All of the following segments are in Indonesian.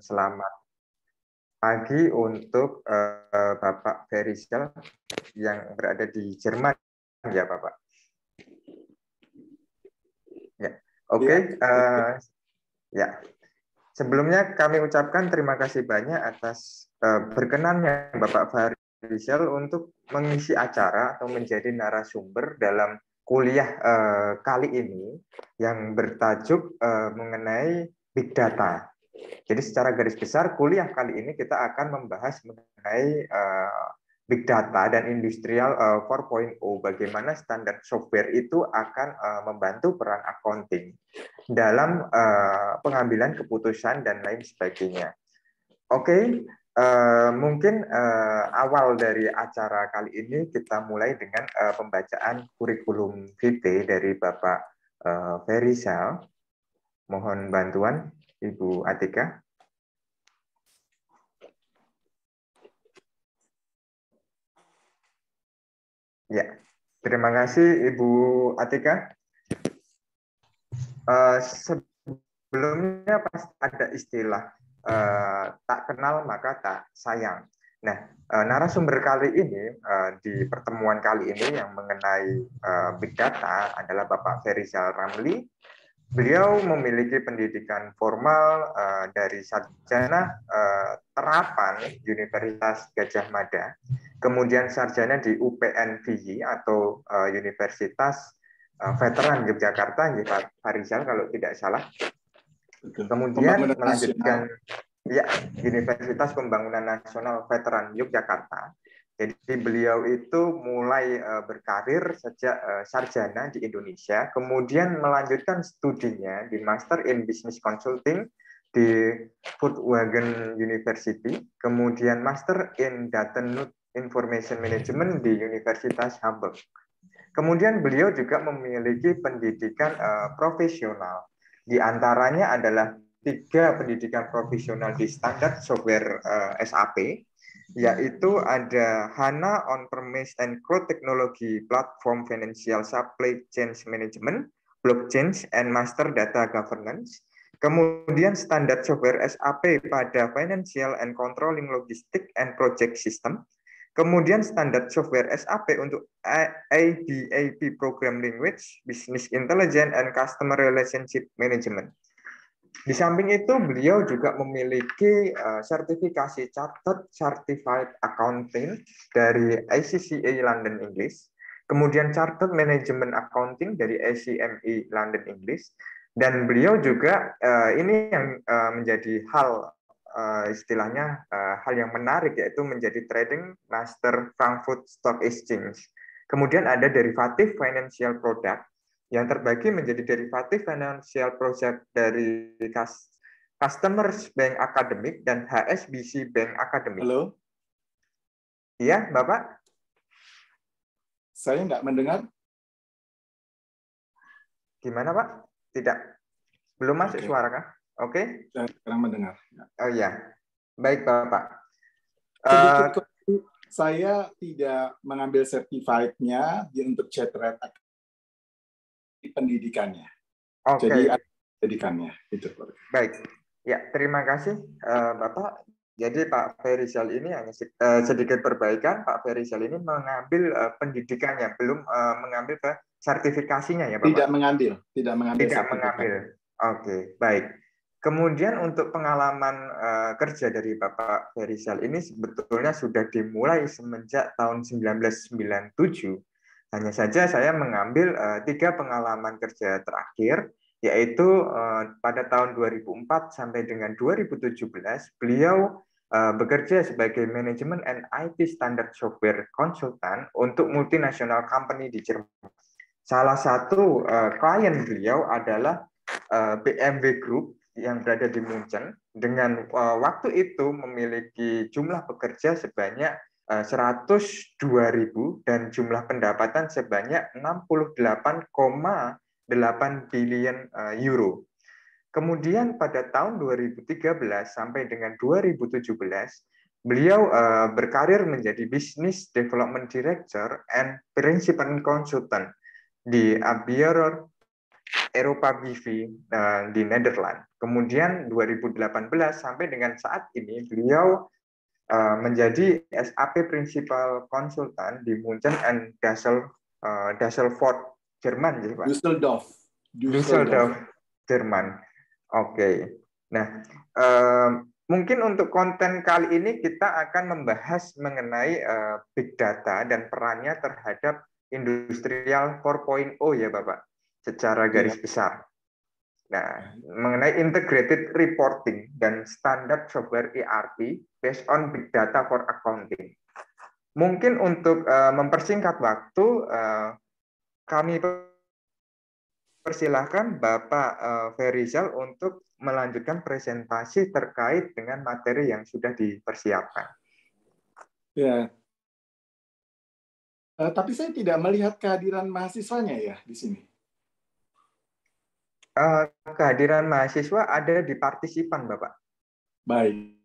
selamat pagi untuk Bapak Ferizal yang berada di Jerman, ya Bapak. Ya, oke. Ya, sebelumnya kami ucapkan terima kasih banyak atas berkenannya Bapak Ferizal untuk mengisi acara atau menjadi narasumber dalam kuliah kali ini yang bertajuk mengenai Big Data. Jadi secara garis besar kuliah kali ini kita akan membahas mengenai Big Data dan Industrial 4.0, bagaimana standar software itu akan membantu peran accounting dalam pengambilan keputusan dan lain sebagainya. Oke, mungkin awal dari acara kali ini kita mulai dengan pembacaan kurikulum vitae dari Bapak Ferizal. Mohon bantuan Ibu Atika. Ya, terima kasih Ibu Atika. Sebelumnya pasti ada istilah tak kenal maka tak sayang. Nah, narasumber kali ini di pertemuan kali ini yang mengenai Big Data adalah Bapak Ferizal Ramli. Beliau memiliki pendidikan formal dari sarjana terapan Universitas Gadjah Mada, kemudian sarjana di UPNVI atau Universitas Veteran Yogyakarta, Pak Farizal kalau tidak salah. Kemudian melanjutkan ya Universitas Pembangunan Nasional Veteran Yogyakarta. Jadi beliau itu mulai berkarir sejak sarjana di Indonesia, kemudian melanjutkan studinya di Master in Business Consulting di Furtwagen University, kemudian Master in Data Information Management di Universitas Hamburg. Kemudian beliau juga memiliki pendidikan profesional. Di antaranya adalah 3 pendidikan profesional di standar software SAP, yaitu ada HANA On-Premise and Cloud Technology Platform Financial Supply Chain Management, Blockchain and Master Data Governance. Kemudian standar software SAP pada Financial and Controlling Logistic and Project System. Kemudian standar software SAP untuk ABAP Program Language, Business Intelligence and Customer Relationship Management. Di samping itu, beliau juga memiliki sertifikasi Chartered Certified Accounting dari ACCA London English, kemudian Chartered Management Accounting dari ACME London English, dan beliau juga ini yang menjadi hal istilahnya hal yang menarik, yaitu menjadi Trading Master Frankfurt Stock Exchange. Kemudian ada derivatif financial product yang terbagi menjadi derivatif financial project dari Customers Bank Academic dan HSBC Bank Academic. Halo? Iya, Bapak? Saya nggak mendengar. Gimana, Pak? Tidak. Belum masuk suara kah? Oke. Saya sekarang mendengar. Oh iya. Baik, Bapak. Sedikit saya tidak mengambil certified-nya untuk Chartered pendidikannya. Oke. Jadi pendidikannya itu. Baik. Ya, terima kasih Bapak. Jadi Pak Ferizal ini hanya sedikit perbaikan, Pak Ferizal ini mengambil pendidikannya, belum mengambil ke sertifikasinya ya Bapak? Tidak mengambil. Tidak mengambil. Oke, baik. Kemudian untuk pengalaman kerja dari Bapak Ferizal ini sebetulnya sudah dimulai semenjak tahun 1997. Hanya saja saya mengambil 3 pengalaman kerja terakhir, yaitu pada tahun 2004 sampai dengan 2017, beliau bekerja sebagai Management and IT Standard Software Consultant untuk multinational company di Jerman. Salah satu klien beliau adalah BMW Group yang berada di Munchen, dengan waktu itu memiliki jumlah pekerja sebanyak 102.000 dan jumlah pendapatan sebanyak 68,8 billion euro. Kemudian pada tahun 2013 sampai dengan 2017, beliau berkarir menjadi Business Development Director and Principal Consultant di Abier Eropa BV di Nederland. Kemudian 2018 sampai dengan saat ini beliau menjadi SAP Principal Consultant di Munchen and Dasselfort, Jerman, ya Pak? Düsseldorf. Düsseldorf, Jerman. Oke. Nah, mungkin untuk konten kali ini kita akan membahas mengenai big data dan perannya terhadap industrial 4.0 ya Bapak, secara garis besar. Nah, mengenai integrated reporting dan standar software ERP based on big data for accounting. Mungkin untuk mempersingkat waktu, kami persilahkan Bapak Ferizal untuk melanjutkan presentasi terkait dengan materi yang sudah dipersiapkan. Ya. Tapi saya tidak melihat kehadiran mahasiswanya ya di sini. Kehadiran mahasiswa ada di partisipan, Bapak. Baik.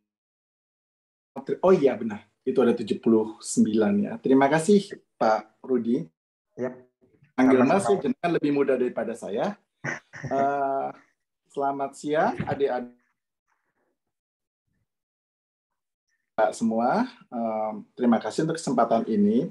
Oh iya, benar. Itu ada 79 ya. Terima kasih, Pak Rudi. Yap. Panggil Mas, jenengan lebih muda daripada saya. Selamat siang, adik-adik semua. Terima kasih untuk kesempatan ini.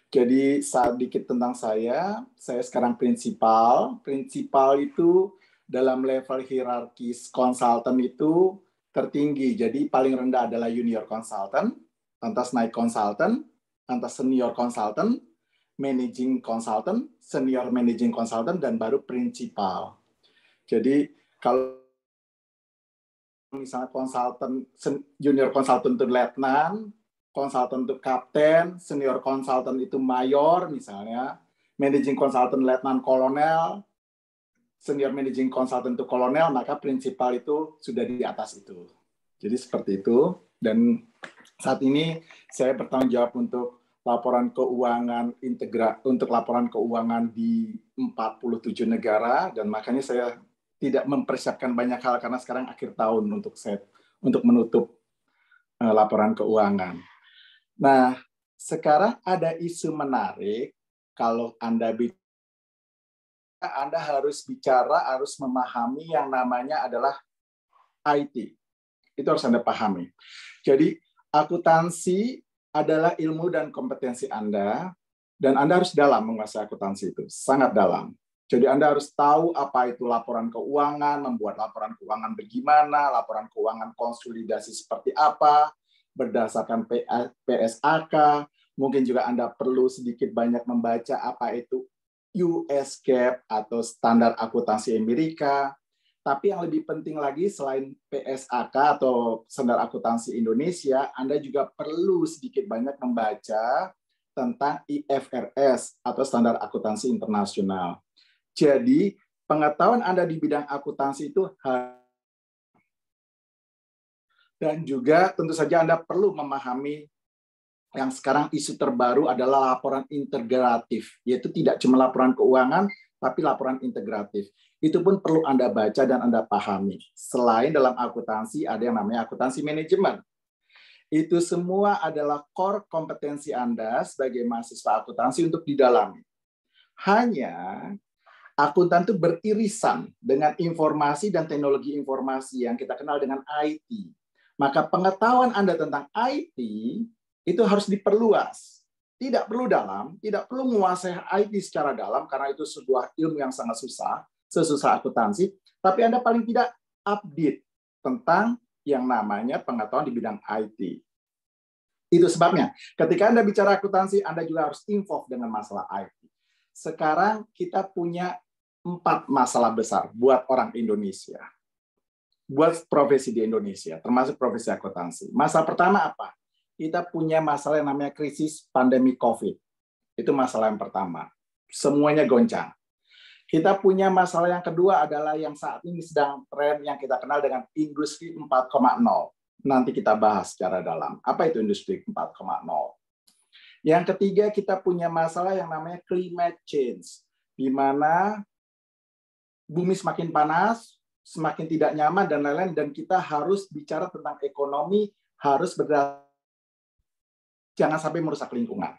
Jadi, sedikit tentang saya sekarang prinsipal. Prinsipal itu dalam level hierarkis konsultan itu tertinggi. Jadi paling rendah adalah junior consultant, lantas naik consultant, lantas senior consultant, managing consultant, senior managing consultant, dan baru prinsipal. Jadi kalau misalnya konsultan, junior consultant itu letnan, konsultan itu kapten, senior consultant itu mayor misalnya, managing consultant letnan kolonel, senior managing consultant itu kolonel, maka prinsipal itu sudah di atas itu. Jadi seperti itu. Dan saat ini saya bertanggung jawab untuk laporan keuangan untuk laporan keuangan di 47 negara, dan makanya saya tidak mempersiapkan banyak hal karena sekarang akhir tahun untuk menutup laporan keuangan. Nah, sekarang ada isu menarik kalau Anda harus bicara, harus memahami yang namanya adalah IT. Itu harus Anda pahami. Jadi, akuntansi adalah ilmu dan kompetensi Anda, dan Anda harus dalam menguasai akuntansi itu, sangat dalam. Jadi, Anda harus tahu apa itu laporan keuangan, membuat laporan keuangan bagaimana, laporan keuangan konsolidasi seperti apa, berdasarkan PSAK, mungkin juga Anda perlu sedikit banyak membaca apa itu US GAAP atau standar akuntansi Amerika. Tapi yang lebih penting lagi selain PSAK atau standar akuntansi Indonesia, Anda juga perlu sedikit banyak membaca tentang IFRS atau standar akuntansi internasional. Jadi, pengetahuan Anda di bidang akuntansi itu dan juga tentu saja Anda perlu memahami yang sekarang isu terbaru adalah laporan integratif, yaitu tidak cuma laporan keuangan, tapi laporan integratif. Itu pun perlu Anda baca dan Anda pahami. Selain dalam akuntansi, ada yang namanya akuntansi manajemen. Itu semua adalah core kompetensi Anda sebagai mahasiswa akuntansi untuk didalami. Hanya akuntan itu beririsan dengan informasi dan teknologi informasi yang kita kenal dengan IT. Maka pengetahuan Anda tentang IT itu harus diperluas. Tidak perlu dalam, tidak perlu menguasai IT secara dalam, karena itu sebuah ilmu yang sangat susah, sesusah akuntansi, tapi Anda paling tidak update tentang yang namanya pengetahuan di bidang IT. Itu sebabnya, ketika Anda bicara akuntansi, Anda juga harus involved dengan masalah IT. Sekarang kita punya 4 masalah besar buat orang Indonesia. Buat profesi di Indonesia, termasuk profesi akuntansi. Masalah pertama apa? Kita punya masalah yang namanya krisis pandemi COVID. Itu masalah yang pertama. Semuanya goncang. Kita punya masalah yang kedua adalah yang saat ini sedang tren yang kita kenal dengan industri 4.0. Nanti kita bahas secara dalam. Apa itu industri 4.0? Yang ketiga, kita punya masalah yang namanya climate change, di mana bumi semakin panas, semakin tidak nyaman, dan lain-lain, dan kita harus bicara tentang ekonomi, harus berdasarkan jangan sampai merusak lingkungan.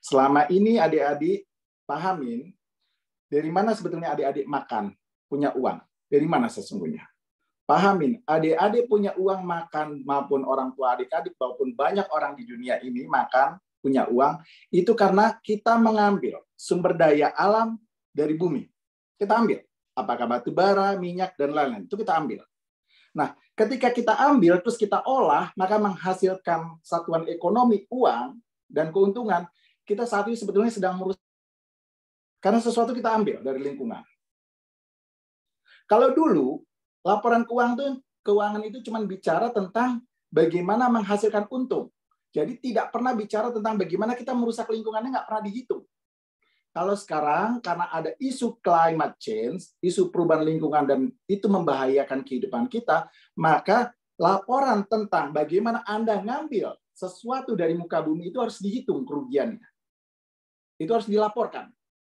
Selama ini adik-adik pahamin dari mana sebetulnya adik-adik makan. punya uang. Dari mana sesungguhnya? Pahamin, adik-adik punya uang makan, maupun orang tua adik-adik, maupun banyak orang di dunia ini makan, punya uang, itu karena kita mengambil sumber daya alam dari bumi. Kita ambil. Apakah batu bara, minyak, dan lain-lain. Itu kita ambil. Nah, ketika kita ambil, terus kita olah, maka menghasilkan satuan ekonomi, uang, dan keuntungan, kita saat ini sebetulnya sedang merusak. Karena sesuatu kita ambil dari lingkungan. Kalau dulu, laporan keuangan itu cuma bicara tentang bagaimana menghasilkan untung. Jadi tidak pernah bicara tentang bagaimana kita merusak lingkungannya, nggak pernah dihitung. Kalau sekarang, karena ada isu climate change, isu perubahan lingkungan, dan itu membahayakan kehidupan kita, maka laporan tentang bagaimana Anda ngambil sesuatu dari muka bumi itu harus dihitung kerugiannya. Itu harus dilaporkan.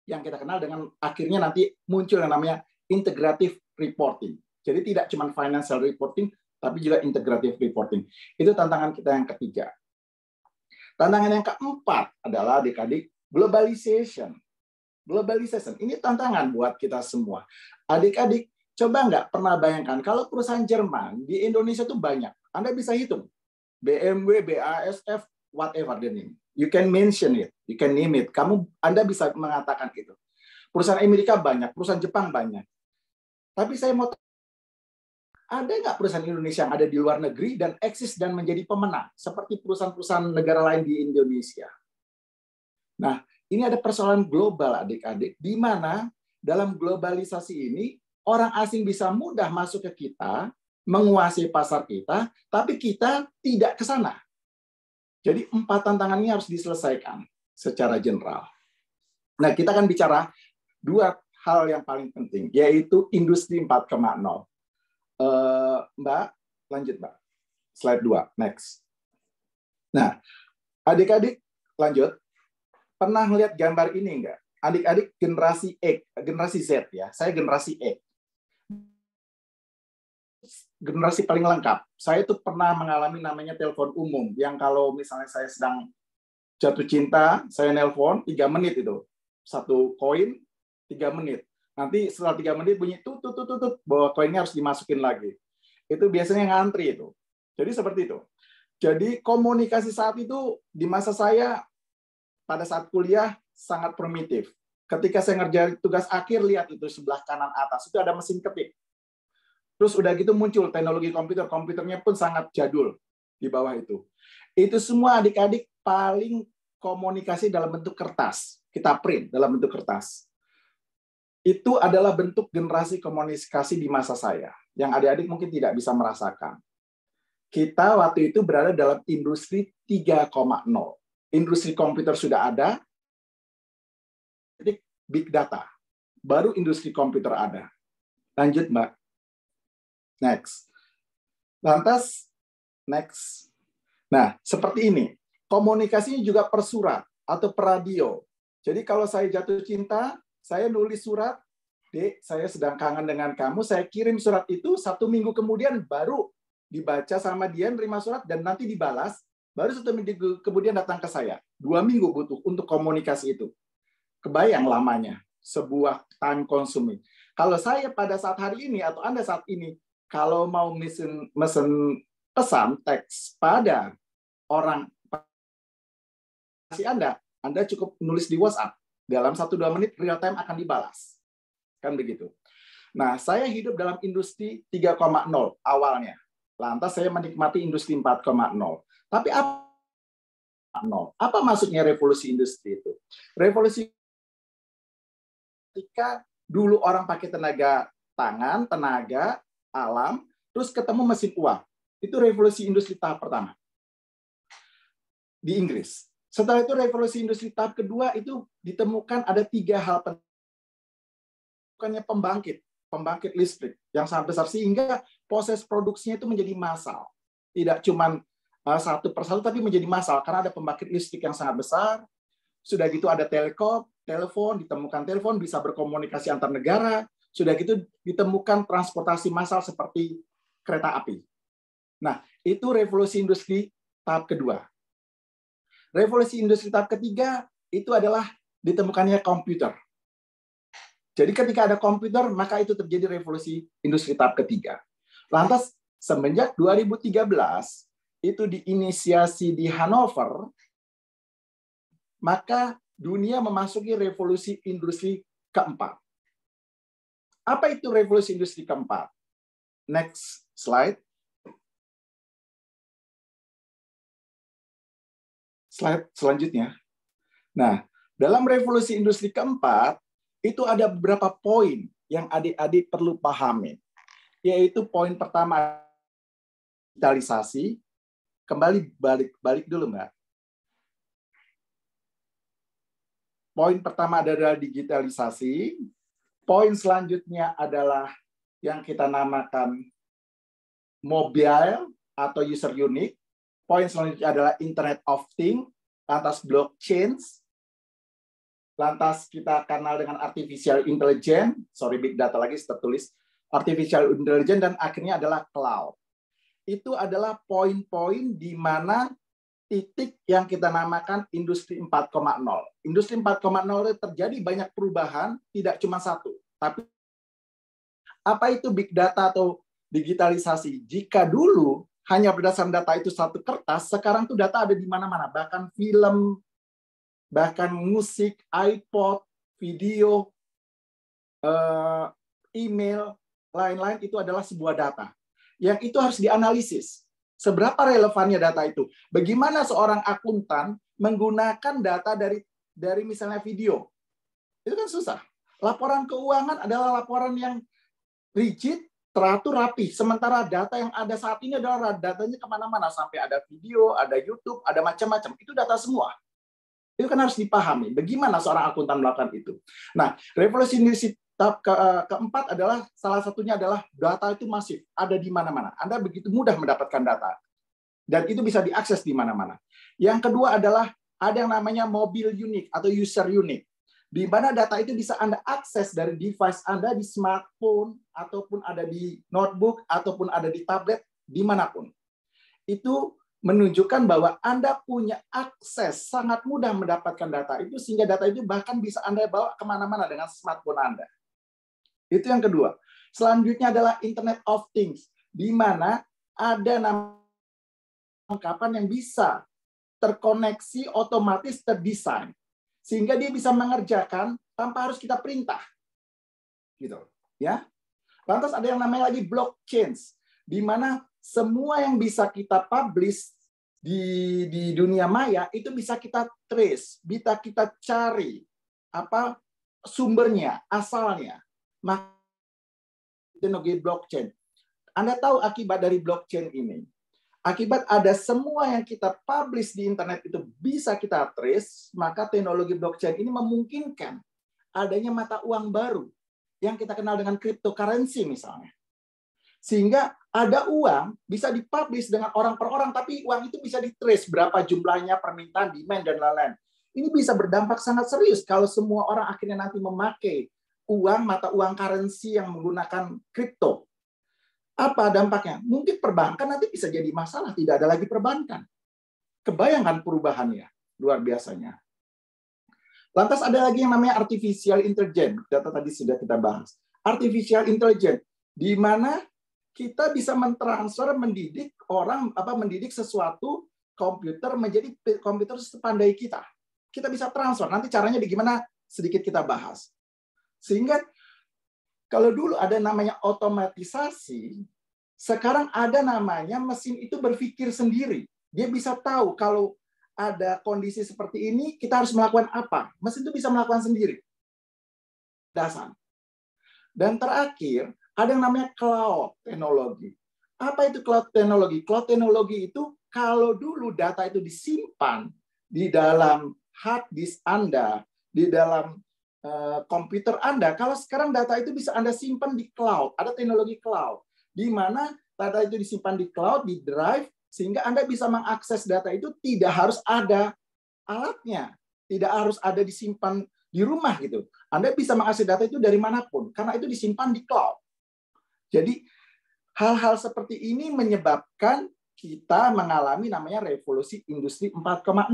Yang kita kenal dengan akhirnya nanti muncul yang namanya integrative reporting. Jadi tidak cuma financial reporting, tapi juga integrative reporting. Itu tantangan kita yang ketiga. Tantangan yang keempat adalah adik-adik globalization. Globalization ini tantangan buat kita semua. Adik-adik, coba nggak pernah bayangkan kalau perusahaan Jerman di Indonesia tuh banyak. Anda bisa hitung. BMW, BASF, whatever the name. You can mention it, you can name it. Anda bisa mengatakan itu. Perusahaan Amerika banyak, perusahaan Jepang banyak. Tapi saya mau ada nggak perusahaan Indonesia yang ada di luar negeri dan eksis dan menjadi pemenang seperti perusahaan-perusahaan negara lain di Indonesia? Nah, ini ada persoalan global adik-adik, di mana dalam globalisasi ini orang asing bisa mudah masuk ke kita, menguasai pasar kita, tapi kita tidak ke sana. Jadi 4 tantangan ini harus diselesaikan secara general. Nah, kita akan bicara 2 hal yang paling penting, yaitu industri 4.0. Mbak, lanjut Mbak. Slide 2, next. Nah, adik-adik, lanjut. Pernah lihat gambar ini enggak? Adik-adik generasi X, generasi Z ya. Saya generasi X. Generasi paling lengkap. Saya tuh pernah mengalami namanya telepon umum, yang kalau misalnya saya sedang jatuh cinta, saya nelpon 3 menit itu. 1 koin 3 menit. Nanti setelah 3 menit bunyi tut, bahwa koinnya harus dimasukin lagi. Itu biasanya ngantri itu. Jadi seperti itu. Jadi komunikasi saat itu di masa saya pada saat kuliah sangat primitif. Ketika saya ngerjain tugas akhir, lihat itu sebelah kanan atas, itu ada mesin ketik. Terus udah gitu muncul teknologi komputer. Komputernya pun sangat jadul di bawah itu. Itu semua adik-adik paling komunikasi dalam bentuk kertas. Kita print dalam bentuk kertas. Itu adalah bentuk generasi komunikasi di masa saya, yang adik-adik mungkin tidak bisa merasakan. Kita waktu itu berada dalam industri 3.0. Industri komputer sudah ada, big data. Baru industri komputer ada. Lanjut, Mbak. Next. Lantas, next. Nah, seperti ini. Komunikasinya juga per surat atau per radio. Jadi kalau saya jatuh cinta, saya nulis surat, Dek, saya sedang kangen dengan kamu, saya kirim surat itu, 1 minggu kemudian baru dibaca sama dia, nerima surat, dan nanti dibalas, baru 1 minggu kemudian datang ke saya. 2 minggu butuh untuk komunikasi itu. Kebayang lamanya, sebuah time consuming. Kalau saya pada saat hari ini, atau Anda saat ini, kalau mau mesen pesan teks pada orang Anda cukup nulis di WhatsApp. Dalam 1-2 menit real time akan dibalas. Kan begitu. Nah, saya hidup dalam industri 3.0 awalnya. Lantas saya menikmati industri 4.0. Tapi apa maksudnya revolusi industri itu? Revolusi ketika dulu orang pakai tenaga tangan, tenaga, alam, terus ketemu mesin uang. Itu revolusi industri tahap pertama. Di Inggris. Setelah itu revolusi industri tahap kedua itu ditemukan ada 3 hal penting. Bukannya pembangkit listrik yang sangat besar sehingga proses produksinya itu menjadi massal. Tidak cuma 1 persatu tapi menjadi massal karena ada pembangkit listrik yang sangat besar. Sudah gitu ada telepon, ditemukan telepon bisa berkomunikasi antar negara. Sudah gitu ditemukan transportasi massal seperti kereta api. Nah, itu revolusi industri tahap kedua. Revolusi industri tahap ketiga itu adalah ditemukannya komputer. Jadi ketika ada komputer, maka itu terjadi revolusi industri tahap ketiga. Lantas semenjak 2013 itu diinisiasi di Hanover, maka dunia memasuki revolusi industri keempat. Apa itu revolusi industri keempat? Next slide. Slide selanjutnya. Nah, dalam revolusi industri keempat, itu ada beberapa poin yang adik-adik perlu pahami. Yaitu poin pertama, digitalisasi. Kembali balik dulu, Mbak. Poin pertama adalah digitalisasi. Poin selanjutnya adalah yang kita namakan mobile atau user unique. Poin selanjutnya adalah Internet of Things, lantas blockchain, lantas kita kenal dengan artificial intelligence, big data lagi tertulis, artificial intelligence, dan akhirnya adalah cloud. Itu adalah poin-poin di mana titik yang kita namakan industri 4.0. Industri 4.0 itu terjadi banyak perubahan, tidak cuma satu. Tapi apa itu big data atau digitalisasi? Jika dulu hanya berdasarkan data itu satu kertas, sekarang tuh data ada di mana-mana. Bahkan film, bahkan musik, iPod, video, email, lain-lain itu adalah sebuah data. Yang itu harus dianalisis. Seberapa relevannya data itu? Bagaimana seorang akuntan menggunakan data dari misalnya video? Itu kan susah. Laporan keuangan adalah laporan yang rigid, teratur, rapi. Sementara data yang ada saat ini adalah datanya kemana-mana. Sampai ada video, ada YouTube, ada macam-macam. Itu data semua. Itu kan harus dipahami. Bagaimana seorang akuntan melakukan itu? Nah, revolusi industri tahap keempat adalah salah satunya adalah data itu masif, ada di mana-mana. Anda begitu mudah mendapatkan data. Dan itu bisa diakses di mana-mana. Yang kedua adalah ada yang namanya mobile unique atau user unique. Di mana data itu bisa Anda akses dari device Anda di smartphone, ataupun ada di notebook, ataupun ada di tablet, dimanapun. Itu menunjukkan bahwa Anda punya akses, sangat mudah mendapatkan data itu, sehingga data itu bahkan bisa Anda bawa kemana-mana dengan smartphone Anda. Itu yang kedua. Selanjutnya adalah Internet of Things, di mana ada perlengkapan yang bisa terkoneksi, otomatis terdesain, sehingga dia bisa mengerjakan tanpa harus kita perintah. Gitu, ya. Lantas ada yang namanya lagi blockchain, di mana semua yang bisa kita publish di dunia maya itu bisa kita trace, bisa kita cari apa sumbernya, asalnya. Maka teknologi blockchain. Anda tahu akibat dari blockchain ini? Akibat ada semua yang kita publish di internet itu bisa kita trace, maka teknologi blockchain ini memungkinkan adanya mata uang baru yang kita kenal dengan cryptocurrency misalnya. Sehingga ada uang bisa dipublish dengan orang per orang, tapi uang itu bisa ditrace berapa jumlahnya, permintaan, demand, dan lain-lain. Ini bisa berdampak sangat serius kalau semua orang akhirnya nanti memakai uang, mata uang currency yang menggunakan kripto. Apa dampaknya? Mungkin perbankan nanti bisa jadi masalah, tidak ada lagi perbankan. Kebayangkan perubahannya, luar biasanya. Lantas ada lagi yang namanya artificial intelligence. Data tadi sudah kita bahas. Artificial intelligence, di mana kita bisa mentransfer, mendidik orang, mendidik sesuatu komputer menjadi komputer sepandai kita. Kita bisa transfer. Nanti caranya bagaimana sedikit kita bahas. Sehingga kalau dulu ada namanya otomatisasi, sekarang ada namanya mesin itu berpikir sendiri. Dia bisa tahu kalau ada kondisi seperti ini, kita harus melakukan apa. Mesin itu bisa melakukan sendiri. Dasar. Dan terakhir, ada yang namanya cloud teknologi. Apa itu cloud teknologi? Cloud teknologi itu kalau dulu data itu disimpan di dalam hard disk Anda, di dalam komputer Anda, kalau sekarang data itu bisa Anda simpan di cloud. Ada teknologi cloud, di mana data itu disimpan di cloud, di drive, sehingga Anda bisa mengakses data itu tidak harus ada alatnya, tidak harus ada disimpan di rumah gitu. Anda bisa mengakses data itu dari manapun, karena itu disimpan di cloud. Jadi hal-hal seperti ini menyebabkan kita mengalami namanya revolusi industri 4.0.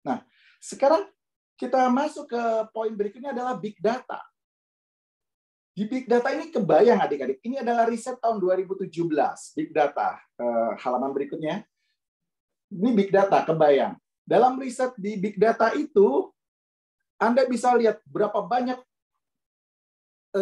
Nah, sekarang Kita masuk ke poin berikutnya adalah big data. Di big data ini kebayang adik-adik, ini adalah riset tahun 2017, big data. Halaman berikutnya. Ini big data, kebayang. Dalam riset di big data itu, Anda bisa lihat berapa banyak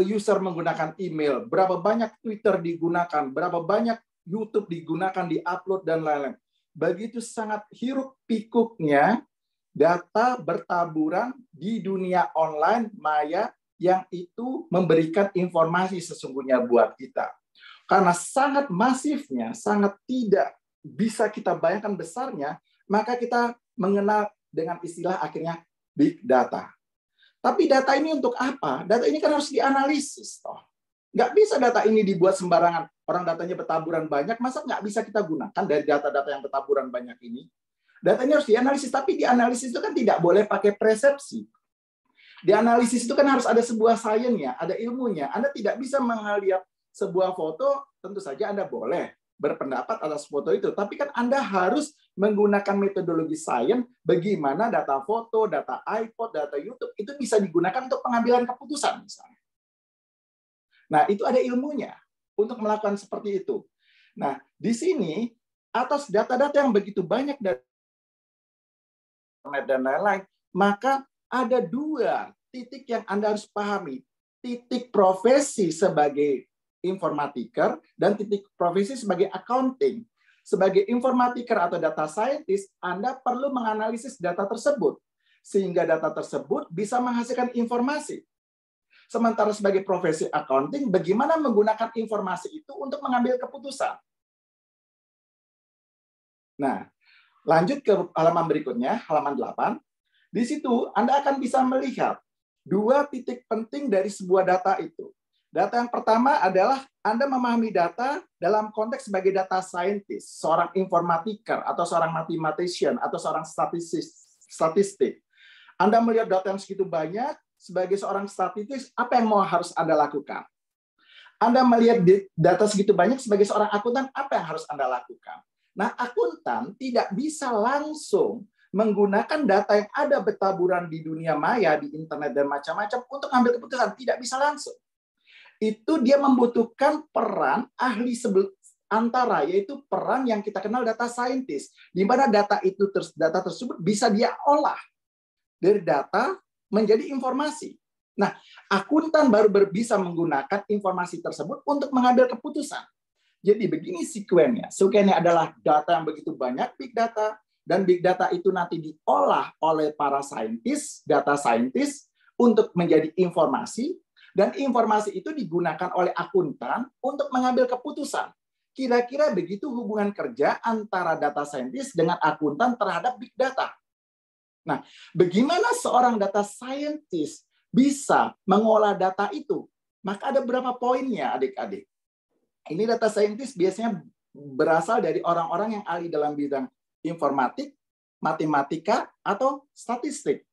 user menggunakan email, berapa banyak Twitter digunakan, berapa banyak YouTube digunakan, diupload, dan lain-lain. Begitu sangat hiruk pikuknya data bertaburan di dunia online maya yang itu memberikan informasi sesungguhnya buat kita. Karena sangat masifnya, sangat tidak bisa kita bayangkan besarnya, maka kita mengenal dengan istilah akhirnya big data. Tapi data ini untuk apa? Data ini kan harus dianalisis. Nggak bisa data ini dibuat sembarangan. Orang datanya bertaburan banyak, masa nggak bisa kita gunakan dari data-data yang bertaburan banyak ini? Datanya harus dianalisis, tapi dianalisis itu kan tidak boleh pakai persepsi. Dianalisis itu kan harus ada sebuah sainsnya, ada ilmunya. Anda tidak bisa melihat sebuah foto, tentu saja Anda boleh berpendapat atas foto itu, tapi kan Anda harus menggunakan metodologi sains bagaimana data foto, data iPod, data YouTube itu bisa digunakan untuk pengambilan keputusan misalnya. Nah, itu ada ilmunya untuk melakukan seperti itu. Nah, di sini atas data-data yang begitu banyak dari internet dan lain-lain, maka ada dua titik yang Anda harus pahami. Titik profesi sebagai informatiker dan titik profesi sebagai accounting. Sebagai informatiker atau data scientist, Anda perlu menganalisis data tersebut. Sehingga data tersebut bisa menghasilkan informasi. Sementara sebagai profesi accounting, bagaimana menggunakan informasi itu untuk mengambil keputusan. Nah, lanjut ke halaman berikutnya, halaman 8. Di situ Anda akan bisa melihat dua titik penting dari sebuah data itu. Data yang pertama adalah Anda memahami data dalam konteks sebagai data scientist, seorang informatiker, atau seorang mathematician, atau seorang statistik. Anda melihat data yang segitu banyak, sebagai seorang statistik, apa yang harus Anda lakukan? Anda melihat data segitu banyak sebagai seorang akuntan, apa yang harus Anda lakukan? Nah, akuntan tidak bisa langsung menggunakan data yang ada bertaburan di dunia maya, di internet, dan macam-macam untuk ambil keputusan. Tidak bisa langsung. Itu dia membutuhkan peran ahli antara, yaitu peran yang kita kenal data scientist, di mana data tersebut bisa dia olah dari data menjadi informasi. Nah, akuntan baru bisa menggunakan informasi tersebut untuk mengambil keputusan. Jadi begini sekuennya. Sekuennya adalah data yang begitu banyak, big data, dan big data itu nanti diolah oleh para saintis, data saintis, untuk menjadi informasi, dan informasi itu digunakan oleh akuntan untuk mengambil keputusan. Kira-kira begitu hubungan kerja antara data saintis dengan akuntan terhadap big data. Nah, bagaimana seorang data scientist bisa mengolah data itu? Maka ada beberapa poinnya, adik-adik. Ini data scientist biasanya berasal dari orang-orang yang ahli dalam bidang informatik, matematika, atau statistik.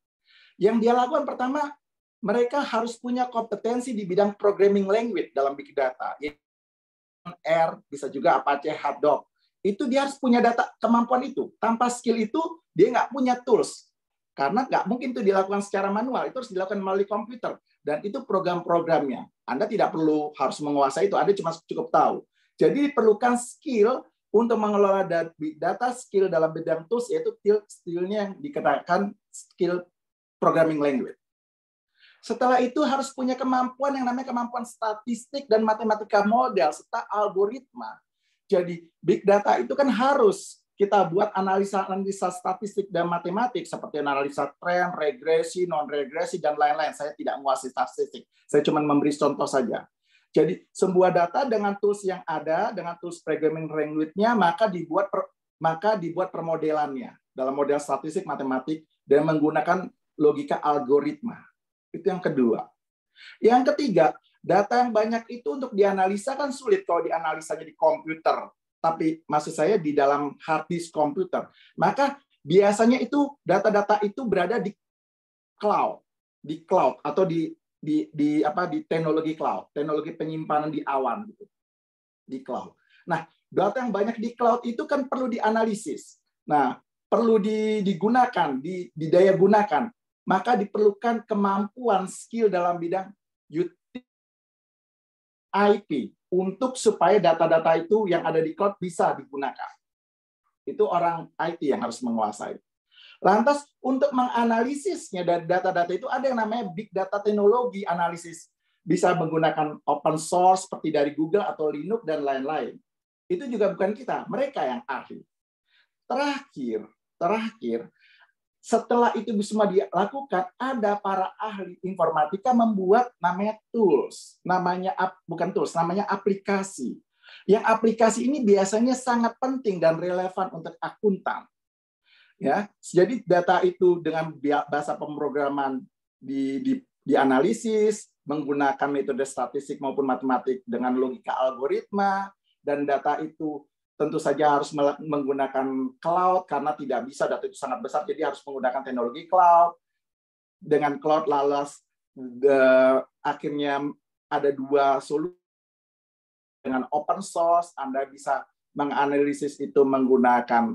Yang dia lakukan pertama, mereka harus punya kompetensi di bidang programming language dalam big data. R, bisa juga Apache Hadoop. Itu dia harus punya data kemampuan itu. Tanpa skill itu, dia nggak punya tools. Karena nggak mungkin itu dilakukan secara manual, itu harus dilakukan melalui komputer. Dan itu program-programnya. Anda tidak perlu harus menguasai itu, Anda cuma cukup tahu. Jadi diperlukan skill untuk mengelola data, skill dalam bidang tools, yaitu skillnya yang dikatakan skill programming language. Setelah itu harus punya kemampuan yang namanya kemampuan statistik dan matematika model, serta algoritma. Jadi big data itu kan harus kita buat analisa statistik dan matematik, seperti analisa tren, regresi, non-regresi, dan lain-lain. Saya tidak menguasai statistik, saya cuma memberi contoh saja. Jadi sebuah data dengan tools yang ada, dengan tools programming language-nya, maka dibuat permodelannya dalam model statistik, matematik, dan menggunakan logika algoritma. Itu yang kedua. Yang ketiga, data yang banyak itu untuk dianalisa kan sulit kalau dianalisanya di komputer. Tapi maksud saya di dalam hard disk komputer. Maka biasanya itu data-data itu berada di cloud atau di teknologi cloud, teknologi penyimpanan di awan gitu. Di cloud. Nah, data yang banyak di cloud itu kan perlu dianalisis. Nah, perlu digunakan, didaya gunakan. maka diperlukan kemampuan skill dalam bidang IP untuk supaya data-data itu yang ada di cloud bisa digunakan. Itu orang IT yang harus menguasai. Lantas untuk menganalisisnya dari data-data itu ada yang namanya big data teknologi analisis. Bisa menggunakan open source seperti dari Google atau Linux dan lain-lain. Itu juga bukan kita, mereka yang ahli. Terakhir, setelah itu semua dilakukan, ada para ahli informatika membuat namanya tools, namanya aplikasi. Yang aplikasi ini biasanya sangat penting dan relevan untuk akuntan. Ya, jadi data itu dengan bahasa pemrograman dianalisis menggunakan metode statistik maupun matematik dengan logika algoritma, dan data itu tentu saja harus menggunakan cloud karena tidak bisa data itu sangat besar, jadi harus menggunakan teknologi cloud. Dengan cloud lalas akhirnya ada dua solusi. Dengan open source Anda bisa menganalisis itu menggunakan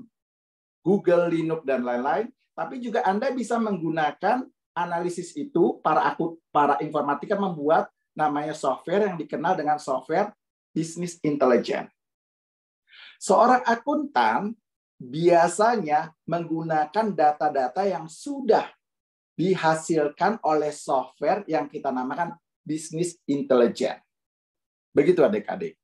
Google, Linux, dan lain-lain. Tapi juga Anda bisa menggunakan analisis itu, para informatika membuat namanya software yang dikenal dengan software business intelligence. Seorang akuntan biasanya menggunakan data-data yang sudah dihasilkan oleh software yang kita namakan business intelligence. Begitu adik-adik.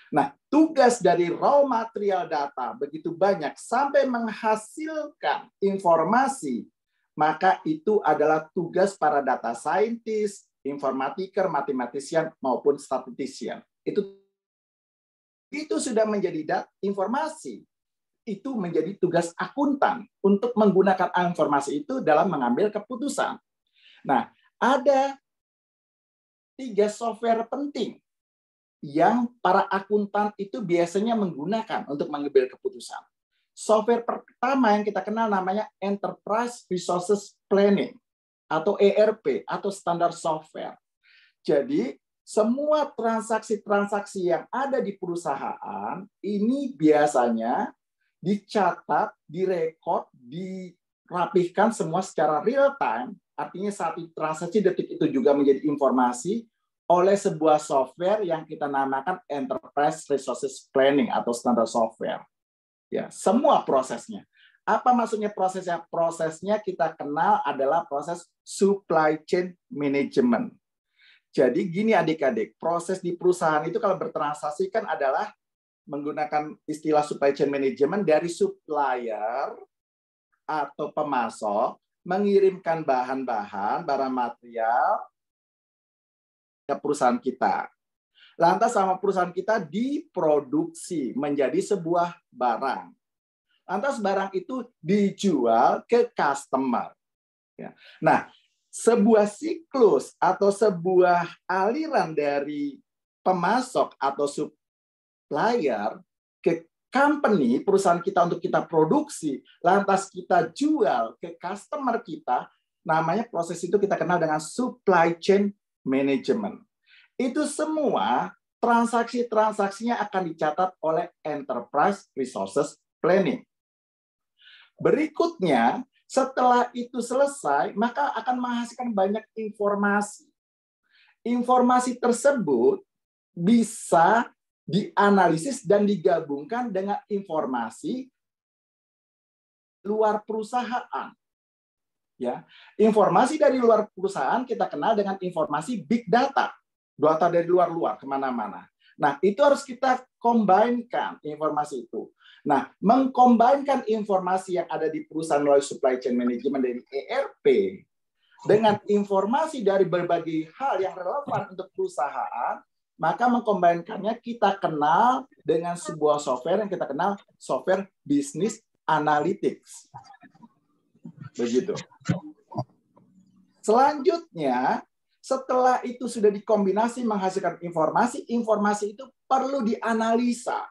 Nah, tugas dari raw material data begitu banyak sampai menghasilkan informasi, maka itu adalah tugas para data scientist, informatiker, mathematician, maupun statistician. Itu sudah menjadi informasi. Itu menjadi tugas akuntan untuk menggunakan informasi itu dalam mengambil keputusan. Nah, ada 3 software penting yang para akuntan itu biasanya menggunakan untuk mengambil keputusan. Software pertama yang kita kenal namanya Enterprise Resources Planning atau ERP atau standar software. Jadi semua transaksi-transaksi yang ada di perusahaan ini biasanya dicatat, direkod, dirapihkan semua secara real time. Artinya saat transaksi detik itu juga menjadi informasi oleh sebuah software yang kita namakan Enterprise Resources Planning atau standar software. Ya, semua prosesnya. Apa maksudnya prosesnya? Prosesnya kita kenal adalah proses supply chain management. Jadi gini adik-adik, proses di perusahaan itu kalau bertransaksi kan adalah menggunakan istilah supply chain management dari supplier atau pemasok mengirimkan bahan-bahan, barang material ke perusahaan kita. Lantas sama perusahaan kita diproduksi menjadi sebuah barang. Lantas barang itu dijual ke customer. Nah, sebuah siklus atau sebuah aliran dari pemasok atau supplier ke company, perusahaan kita untuk kita produksi, lantas kita jual ke customer kita, namanya proses itu kita kenal dengan supply chain management. Itu semua transaksi-transaksinya akan dicatat oleh Enterprise Resources Planning. Berikutnya, setelah itu selesai, maka akan menghasilkan banyak informasi. Informasi tersebut bisa dianalisis dan digabungkan dengan informasi luar perusahaan. Ya, informasi dari luar perusahaan kita kenal dengan informasi big data, data dari luar kemana-mana. Nah, itu harus kita combine-kan informasi itu. Nah, mengcombine-kan informasi yang ada di perusahaan melalui supply chain management dari ERP dengan informasi dari berbagai hal yang relevan untuk perusahaan, maka mengcombine-kannya kita kenal dengan sebuah software yang kita kenal software business analytics. Begitu. Selanjutnya, setelah itu sudah dikombinasi menghasilkan informasi, informasi itu perlu dianalisa.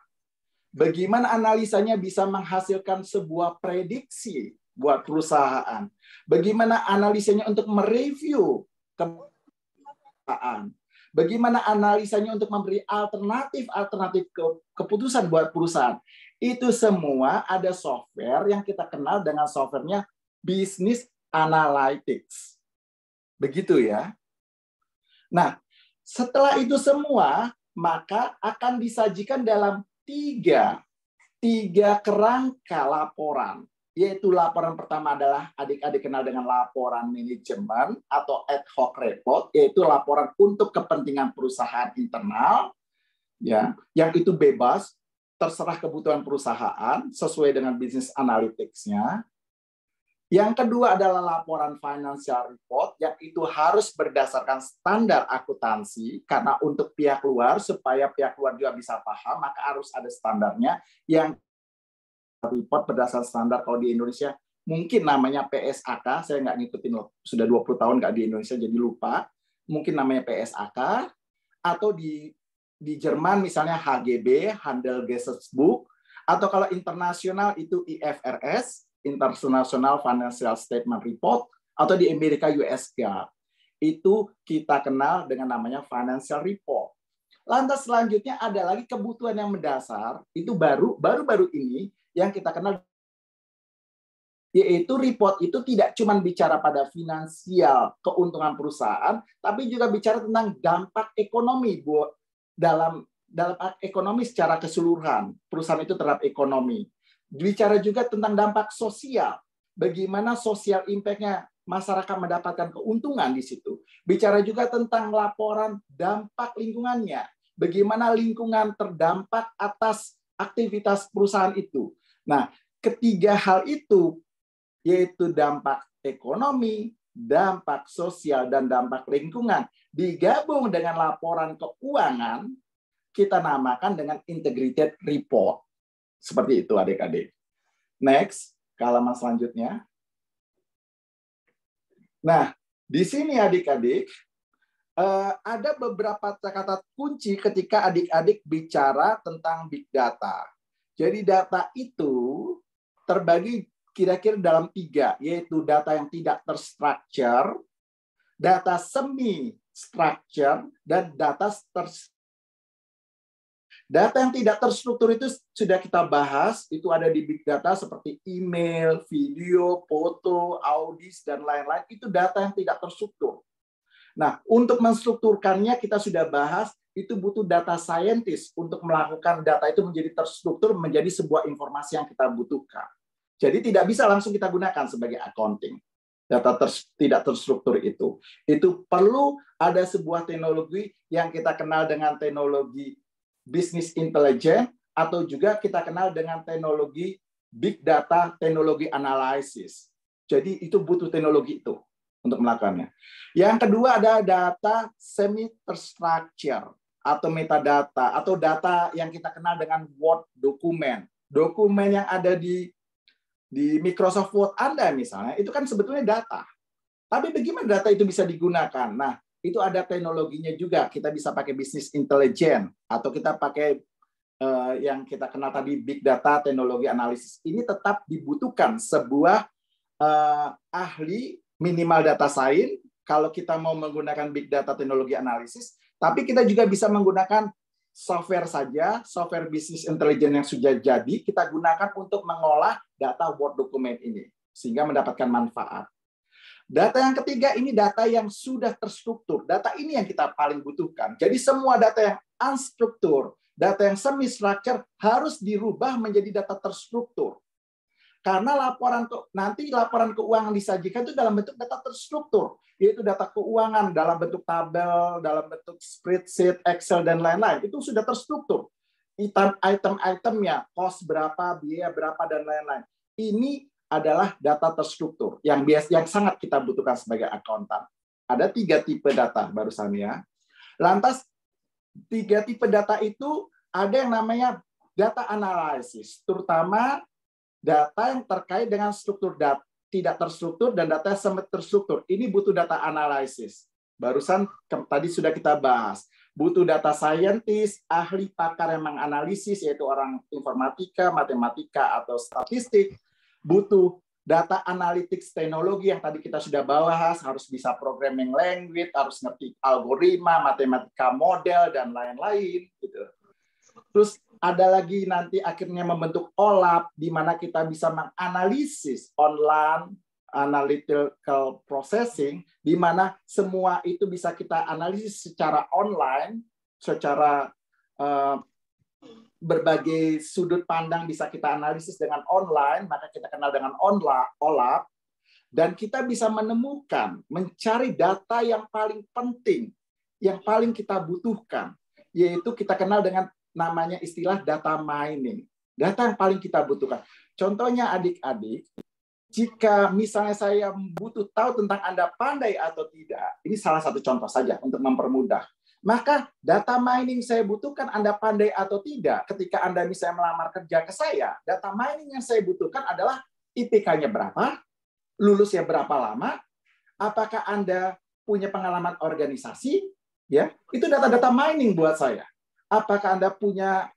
Bagaimana analisanya bisa menghasilkan sebuah prediksi buat perusahaan? Bagaimana analisanya untuk mereview perusahaan? Bagaimana analisanya untuk memberi alternatif keputusan buat perusahaan? Itu semua ada software yang kita kenal dengan softwarenya Business Analytics. Begitu ya. Nah, setelah itu semua, maka akan disajikan dalam tiga kerangka laporan. Yaitu laporan pertama adalah adik-adik kenal dengan laporan manajemen atau ad hoc report, yaitu laporan untuk kepentingan perusahaan internal, ya, yang itu bebas, terserah kebutuhan perusahaan sesuai dengan bisnis analytics-nya. Yang kedua adalah laporan financial report, yang itu harus berdasarkan standar akuntansi, karena untuk pihak luar, supaya pihak luar juga bisa paham, maka harus ada standarnya. Yang report berdasarkan standar, kalau di Indonesia mungkin namanya PSAK, saya nggak ngikutin, sudah 20 tahun nggak di Indonesia jadi lupa, mungkin namanya PSAK, atau di Jerman misalnya HGB, Handelsgesetzbuch, atau kalau internasional itu IFRS, International Financial Statement Report, atau di Amerika US GAAP. Itu kita kenal dengan namanya financial report. Lantas selanjutnya ada lagi kebutuhan yang mendasar, itu baru-baru ini yang kita kenal, yaitu report itu tidak cuma bicara pada finansial keuntungan perusahaan, tapi juga bicara tentang dampak ekonomi dalam ekonomi secara keseluruhan. Perusahaan itu terhadap ekonomi. Bicara juga tentang dampak sosial. Bagaimana sosial impact-nya masyarakat mendapatkan keuntungan di situ. Bicara juga tentang laporan dampak lingkungannya. Bagaimana lingkungan terdampak atas aktivitas perusahaan itu. Nah, ketiga hal itu, yaitu dampak ekonomi, dampak sosial, dan dampak lingkungan, digabung dengan laporan keuangan, kita namakan dengan integrated report. Seperti itu adik-adik. Next, ke halaman selanjutnya. Nah, di sini adik-adik, ada beberapa kata kunci ketika adik-adik bicara tentang big data. Jadi data itu terbagi kira-kira dalam 3, yaitu data yang tidak terstruktur, data semi-structure, dan data Data yang tidak terstruktur itu sudah kita bahas, itu ada di big data seperti email, video, foto, audis, dan lain-lain. Itu data yang tidak terstruktur. Nah, untuk menstrukturkannya kita sudah bahas, itu butuh data scientist untuk melakukan data itu menjadi terstruktur, menjadi sebuah informasi yang kita butuhkan. Jadi tidak bisa langsung kita gunakan sebagai accounting. Data tidak terstruktur itu. Itu perlu ada sebuah teknologi yang kita kenal dengan teknologi business intelligence, atau juga kita kenal dengan teknologi big data, teknologi analisis. Jadi itu butuh teknologi itu untuk melakukannya. Yang kedua ada data semi-terstructure atau metadata, atau data yang kita kenal dengan Word dokumen. Dokumen yang ada di Microsoft Word Anda misalnya, itu kan sebetulnya data. Tapi bagaimana data itu bisa digunakan? Nah, itu ada teknologinya juga. Kita bisa pakai business intelligence, atau kita pakai yang kita kenal tadi big data, teknologi analisis. Ini tetap dibutuhkan sebuah ahli minimal data science kalau kita mau menggunakan big data teknologi analisis, tapi kita juga bisa menggunakan software saja, software business intelligence yang sudah jadi, kita gunakan untuk mengolah data Word dokumen ini, sehingga mendapatkan manfaat. Data yang ketiga ini data yang sudah terstruktur. Data ini yang kita paling butuhkan. Jadi semua data yang unstruktur, data yang semi-structure harus dirubah menjadi data terstruktur. Karena nanti laporan keuangan disajikan itu dalam bentuk data terstruktur, yaitu data keuangan dalam bentuk tabel, dalam bentuk spreadsheet, Excel, dan lain-lain. Itu sudah terstruktur. Item-itemnya, cost berapa, biaya berapa, dan lain-lain. Ini adalah data terstruktur yang sangat kita butuhkan sebagai akuntan. Ada 3 tipe data barusan ya. Lantas 3 tipe data itu ada yang namanya data analisis, terutama data yang terkait dengan struktur data tidak terstruktur dan data semi terstruktur. Ini butuh data analisis. Barusan tadi sudah kita bahas. Butuh data scientist, ahli pakar yang menganalisis, yaitu orang informatika, matematika, atau statistik. Butuh data analytics teknologi yang tadi kita sudah bahas, harus bisa programming language, harus ngerti algoritma, matematika model, dan lain-lain. Gitu. Terus ada lagi nanti akhirnya membentuk OLAP, di mana kita bisa menganalisis online analytical processing, di mana semua itu bisa kita analisis secara online, secara berbagai sudut pandang bisa kita analisis dengan online, maka kita kenal dengan OLAP, dan kita bisa menemukan, mencari data yang paling penting, yang paling kita butuhkan, yaitu kita kenal dengan namanya istilah data mining. Data yang paling kita butuhkan. Contohnya adik-adik, jika misalnya saya butuh tahu tentang Anda pandai atau tidak, ini salah satu contoh saja untuk mempermudah. Maka data mining saya butuhkan Anda pandai atau tidak. Ketika Anda misalnya melamar kerja ke saya, data mining yang saya butuhkan adalah IPK-nya berapa, lulusnya berapa lama, apakah Anda punya pengalaman organisasi, ya, itu data-data mining buat saya. Apakah Anda punya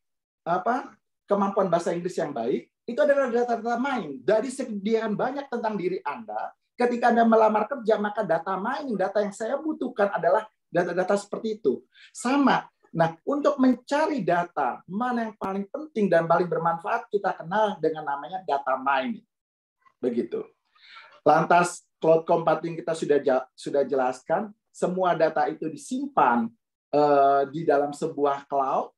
kemampuan bahasa Inggris yang baik, itu adalah data-data mining. Dari sekian banyak tentang diri Anda, ketika Anda melamar kerja, maka data mining, data yang saya butuhkan adalah data-data seperti itu. Sama. Nah, untuk mencari data, mana yang paling penting dan paling bermanfaat, kita kenal dengan namanya data mining. Begitu. Lantas, cloud computing kita sudah jelaskan, semua data itu disimpan di dalam sebuah cloud.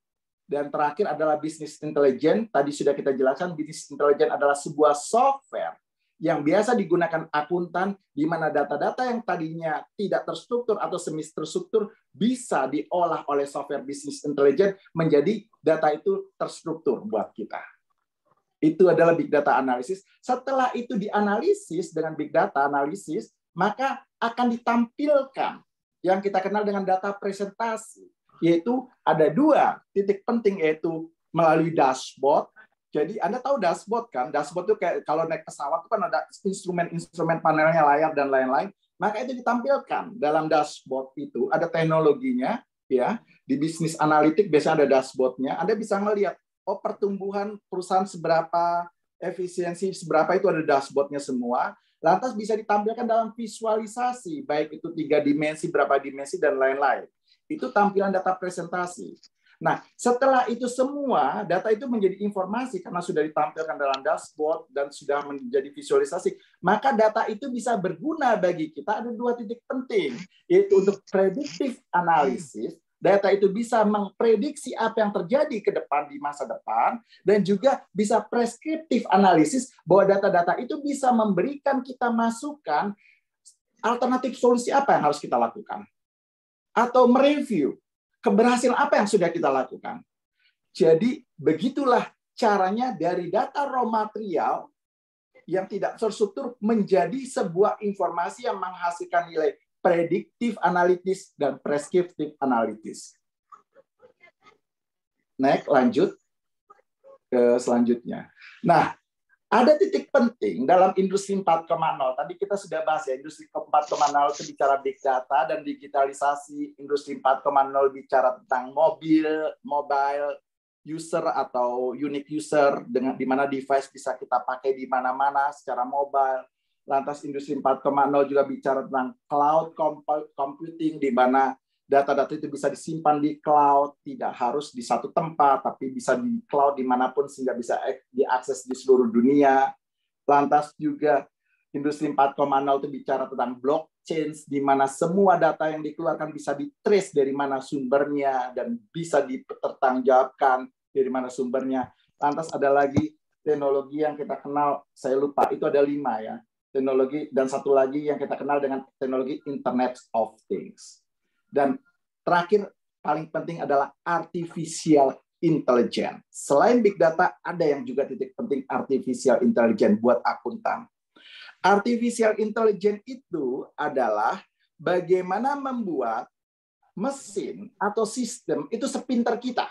Dan terakhir adalah business intelligence. Tadi sudah kita jelaskan, business intelligence adalah sebuah software yang biasa digunakan akuntan, di mana data-data yang tadinya tidak terstruktur atau semi terstruktur bisa diolah oleh software business intelligence menjadi data itu terstruktur buat kita. Itu adalah big data analysis. Setelah itu dianalisis dengan big data analysis, maka akan ditampilkan yang kita kenal dengan data presentasi. Yaitu ada 2 titik penting, yaitu melalui dashboard. Jadi Anda tahu dashboard kan? Dashboard itu kayak kalau naik pesawat itu kan ada instrumen panelnya, layar dan lain-lain. Maka itu ditampilkan dalam dashboard itu ada teknologinya, ya. Di bisnis analitik biasanya ada dashboardnya. Anda bisa melihat pertumbuhan perusahaan seberapa, efisiensi seberapa, itu ada dashboardnya semua. Lantas bisa ditampilkan dalam visualisasi, baik itu 3 dimensi, berapa dimensi dan lain-lain. Itu tampilan data presentasi. Nah, setelah itu semua, data itu menjadi informasi karena sudah ditampilkan dalam dashboard dan sudah menjadi visualisasi, maka data itu bisa berguna bagi kita. Ada 2 titik penting, yaitu untuk predictive analysis. Data itu bisa memprediksi apa yang terjadi ke depan di masa depan, dan juga bisa prescriptive analysis, bahwa data-data itu bisa memberikan kita masukan alternatif solusi apa yang harus kita lakukan. Atau mereview keberhasilan apa yang sudah kita lakukan. Jadi begitulah caranya dari data raw material yang tidak terstruktur menjadi sebuah informasi yang menghasilkan nilai predictive analytics dan prescriptive analytics. Next, lanjut ke selanjutnya. Nah, ada titik penting dalam industri 4.0. Tadi kita sudah bahas ya, industri 4.0 itu bicara big data dan digitalisasi. Industri 4.0 bicara tentang mobile user atau unique user, dengan di mana device bisa kita pakai di mana-mana secara mobile. Lantas industri 4.0 juga bicara tentang cloud computing, di mana data-data itu bisa disimpan di cloud, tidak harus di satu tempat, tapi bisa di cloud dimanapun sehingga bisa diakses di seluruh dunia. Lantas juga industri 4.0 itu bicara tentang blockchain, di mana semua data yang dikeluarkan bisa di-trace dari mana sumbernya dan bisa dipertanggungjawabkan dari mana sumbernya. Lantas ada lagi teknologi yang kita kenal, saya lupa, itu ada 5 ya. Teknologi, dan satu lagi yang kita kenal dengan teknologi Internet of Things. Dan terakhir, paling penting adalah artificial intelligence. Selain big data, ada yang juga titik penting artificial intelligence buat akuntan. Artificial intelligence itu adalah bagaimana membuat mesin atau sistem itu sepintar kita.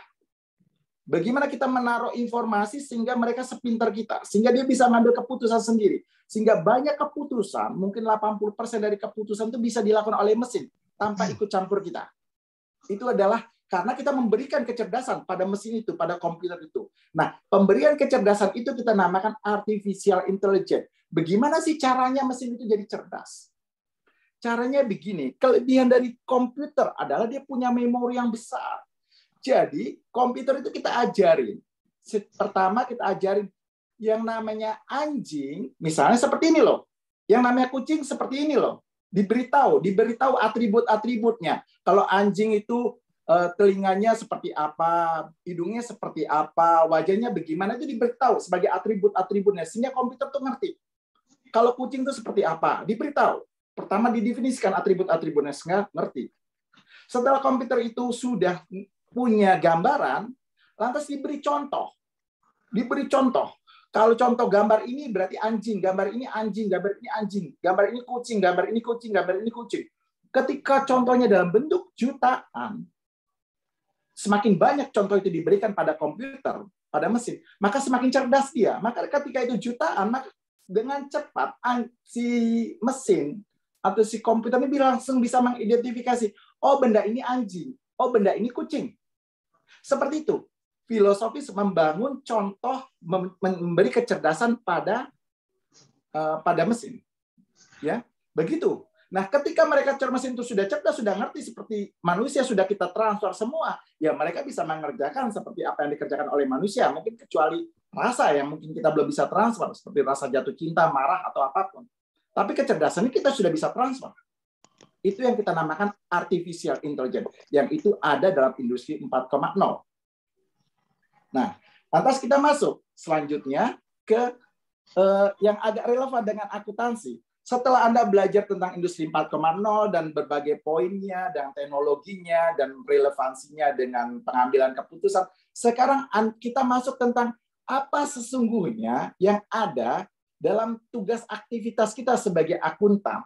Bagaimana kita menaruh informasi sehingga mereka sepintar kita, sehingga dia bisa mengambil keputusan sendiri. Sehingga banyak keputusan, mungkin 80% dari keputusan itu bisa dilakukan oleh mesin tanpa ikut campur kita. Itu adalah karena kita memberikan kecerdasan pada mesin itu, pada komputer itu. Nah, pemberian kecerdasan itu kita namakan artificial intelligence. Bagaimana sih caranya mesin itu jadi cerdas? Caranya begini, kelebihan dari komputer adalah dia punya memori yang besar. Jadi, komputer itu kita ajarin. Pertama kita ajarin yang namanya anjing, misalnya seperti ini loh. Yang namanya kucing seperti ini loh. Diberitahu atribut-atributnya. Kalau anjing itu telinganya seperti apa, hidungnya seperti apa, wajahnya bagaimana, itu diberitahu sebagai atribut-atributnya, sehingga komputer tuh ngerti. Kalau kucing itu seperti apa, diberitahu. Pertama didefinisikan atribut-atributnya, sehingga ngerti. Setelah komputer itu sudah punya gambaran, lantas diberi contoh. Kalau contoh gambar ini berarti anjing, gambar ini anjing, gambar ini anjing, gambar ini kucing, gambar ini kucing, gambar ini kucing. Ketika contohnya dalam bentuk jutaan, semakin banyak contoh itu diberikan pada komputer, pada mesin, maka semakin cerdas dia. Maka ketika itu jutaan, maka dengan cepat si mesin atau si komputer ini langsung bisa mengidentifikasi, oh benda ini anjing, oh benda ini kucing. Seperti itu. Filosofis membangun contoh, memberi kecerdasan pada mesin. Ya, begitu. Nah, ketika mereka mesin itu sudah cerdas, sudah ngerti seperti manusia, sudah kita transfer semua, ya mereka bisa mengerjakan seperti apa yang dikerjakan oleh manusia, mungkin kecuali rasa yang mungkin kita belum bisa transfer, seperti rasa jatuh cinta, marah, atau apapun. Tapi kecerdasan ini kita sudah bisa transfer. Itu yang kita namakan artificial intelligence, yang itu ada dalam industri 4.0. Nah, lantas kita masuk selanjutnya ke yang agak relevan dengan akuntansi. Setelah Anda belajar tentang industri 4.0 dan berbagai poinnya, dan teknologinya, dan relevansinya dengan pengambilan keputusan, sekarang kita masuk tentang apa sesungguhnya yang ada dalam tugas aktivitas kita sebagai akuntan.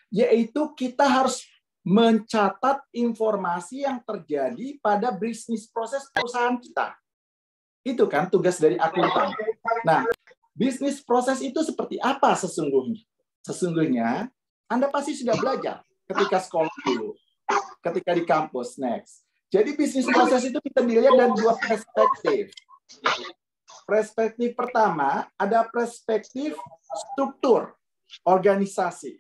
Yaitu kita harus mencatat informasi yang terjadi pada bisnis proses perusahaan kita. Itu kan tugas dari akuntan. Nah, bisnis proses itu seperti apa sesungguhnya? Sesungguhnya, Anda pasti sudah belajar ketika sekolah dulu, ketika di kampus, next. Jadi bisnis proses itu kita dilihat dari dua perspektif. Perspektif pertama, ada perspektif struktur, organisasi.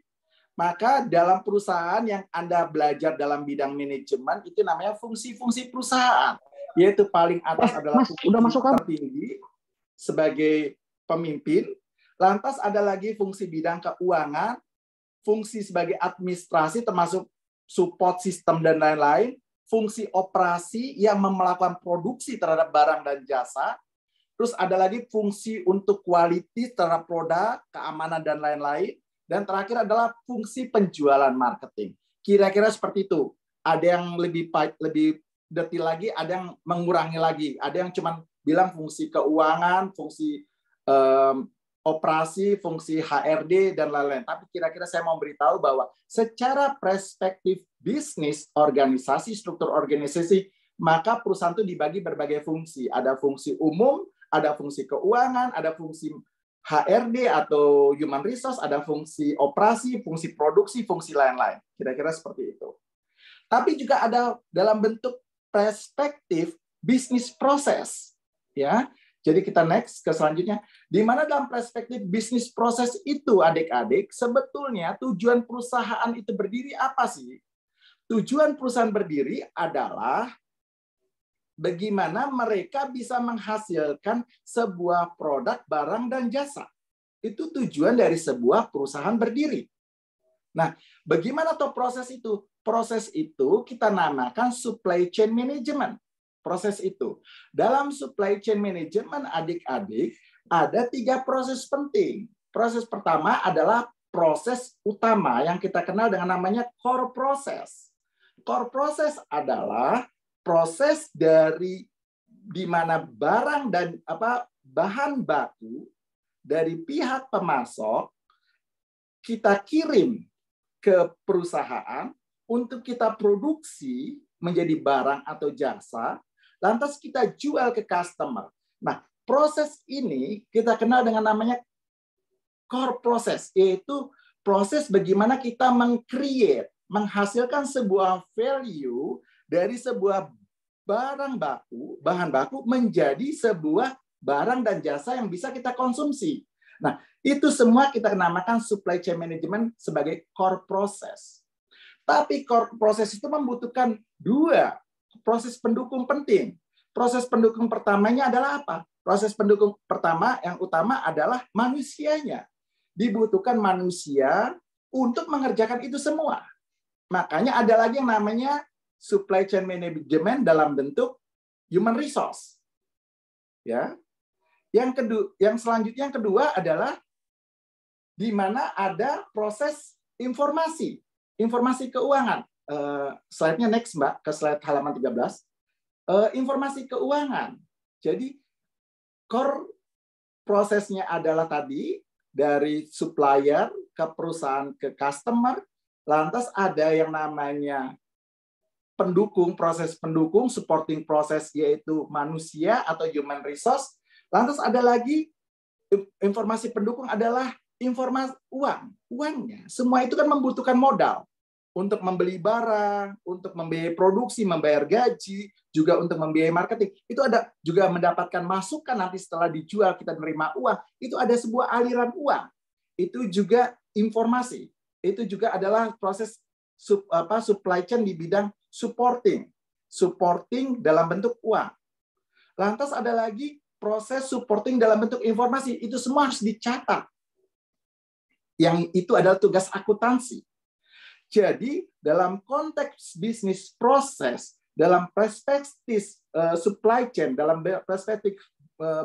Maka dalam perusahaan yang Anda belajar dalam bidang manajemen, itu namanya fungsi-fungsi perusahaan. Yaitu paling atas adalah fungsi tertinggi sebagai pemimpin. Lantas ada lagi fungsi bidang keuangan, fungsi sebagai administrasi termasuk support sistem dan lain-lain, fungsi operasi yang melakukan produksi terhadap barang dan jasa, terus ada lagi fungsi untuk quality terhadap produk, keamanan dan lain-lain, dan terakhir adalah fungsi penjualan marketing. Kira-kira seperti itu. Ada yang lebih detail lagi, ada yang mengurangi lagi, ada yang cuma bilang fungsi keuangan, fungsi operasi, fungsi HRD, dan lain-lain. Tapi kira-kira saya mau beritahu bahwa secara perspektif bisnis, organisasi, struktur organisasi, maka perusahaan itu dibagi berbagai fungsi. Ada fungsi umum, ada fungsi keuangan, ada fungsi HRD atau human resource, ada fungsi operasi, fungsi produksi, fungsi lain-lain. Kira-kira seperti itu. Tapi juga ada dalam bentuk perspektif bisnis proses, ya. Jadi kita next ke selanjutnya. Di mana dalam perspektif bisnis proses itu, adik-adik, sebetulnya tujuan perusahaan itu berdiri apa sih? Tujuan perusahaan berdiri adalah bagaimana mereka bisa menghasilkan sebuah produk, barang, dan jasa. Itu tujuan dari sebuah perusahaan berdiri. Nah, bagaimana tuh proses itu? Proses itu kita namakan supply chain management. Proses itu. Dalam supply chain management, adik-adik, ada 3 proses penting. Proses pertama adalah proses utama yang kita kenal dengan namanya core process. Core process adalah proses dari di mana barang dan bahan baku dari pihak pemasok kita kirim ke perusahaan untuk kita produksi menjadi barang atau jasa, lantas kita jual ke customer. Nah, proses ini kita kenal dengan namanya core process, yaitu proses bagaimana kita meng-create, menghasilkan sebuah value dari sebuah bahan baku menjadi sebuah barang dan jasa yang bisa kita konsumsi. Nah, itu semua kita namakan supply chain management sebagai core process. Tapi core process itu membutuhkan 2 proses pendukung penting. Proses pendukung pertamanya adalah apa? Proses pendukung pertama yang utama adalah manusianya. dibutuhkan manusia untuk mengerjakan itu semua. Makanya ada lagi yang namanya supply chain management dalam bentuk human resource. Ya. Yang kedua adalah di mana ada proses informasi keuangan. Slide-nya next, Mbak, ke slide halaman 13. Informasi keuangan. Jadi core prosesnya adalah tadi dari supplier ke perusahaan ke customer, lantas ada yang namanya proses pendukung, supporting proses, yaitu manusia atau human resource. Lantas ada lagi informasi pendukung adalah informasi uangnya. Semua itu kan membutuhkan modal untuk membeli barang, untuk membiayai produksi, membayar gaji, juga untuk membiayai marketing. Itu ada juga mendapatkan masukan nanti setelah dijual kita menerima uang. Itu ada sebuah aliran uang. Itu juga informasi. Itu juga adalah proses supply chain di bidang supporting dalam bentuk uang. Lantas ada lagi proses supporting dalam bentuk informasi. Itu semua harus dicatat. Yang itu adalah tugas akuntansi. Jadi dalam konteks bisnis proses, dalam perspektif supply chain, dalam perspektif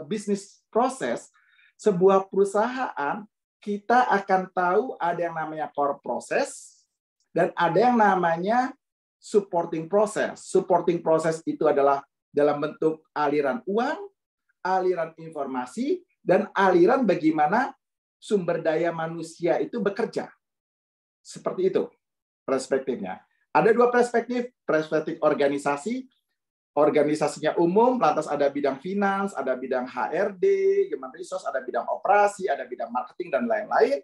bisnis proses, sebuah perusahaan kita akan tahu ada yang namanya core process dan ada yang namanya supporting process. Supporting process itu adalah dalam bentuk aliran uang, aliran informasi, dan aliran bagaimana sumber daya manusia itu bekerja. Seperti itu perspektifnya. Ada dua perspektif organisasi, organisasinya umum, lantas ada bidang finans, ada bidang HRD, human resource, ada bidang operasi, ada bidang marketing, dan lain-lain.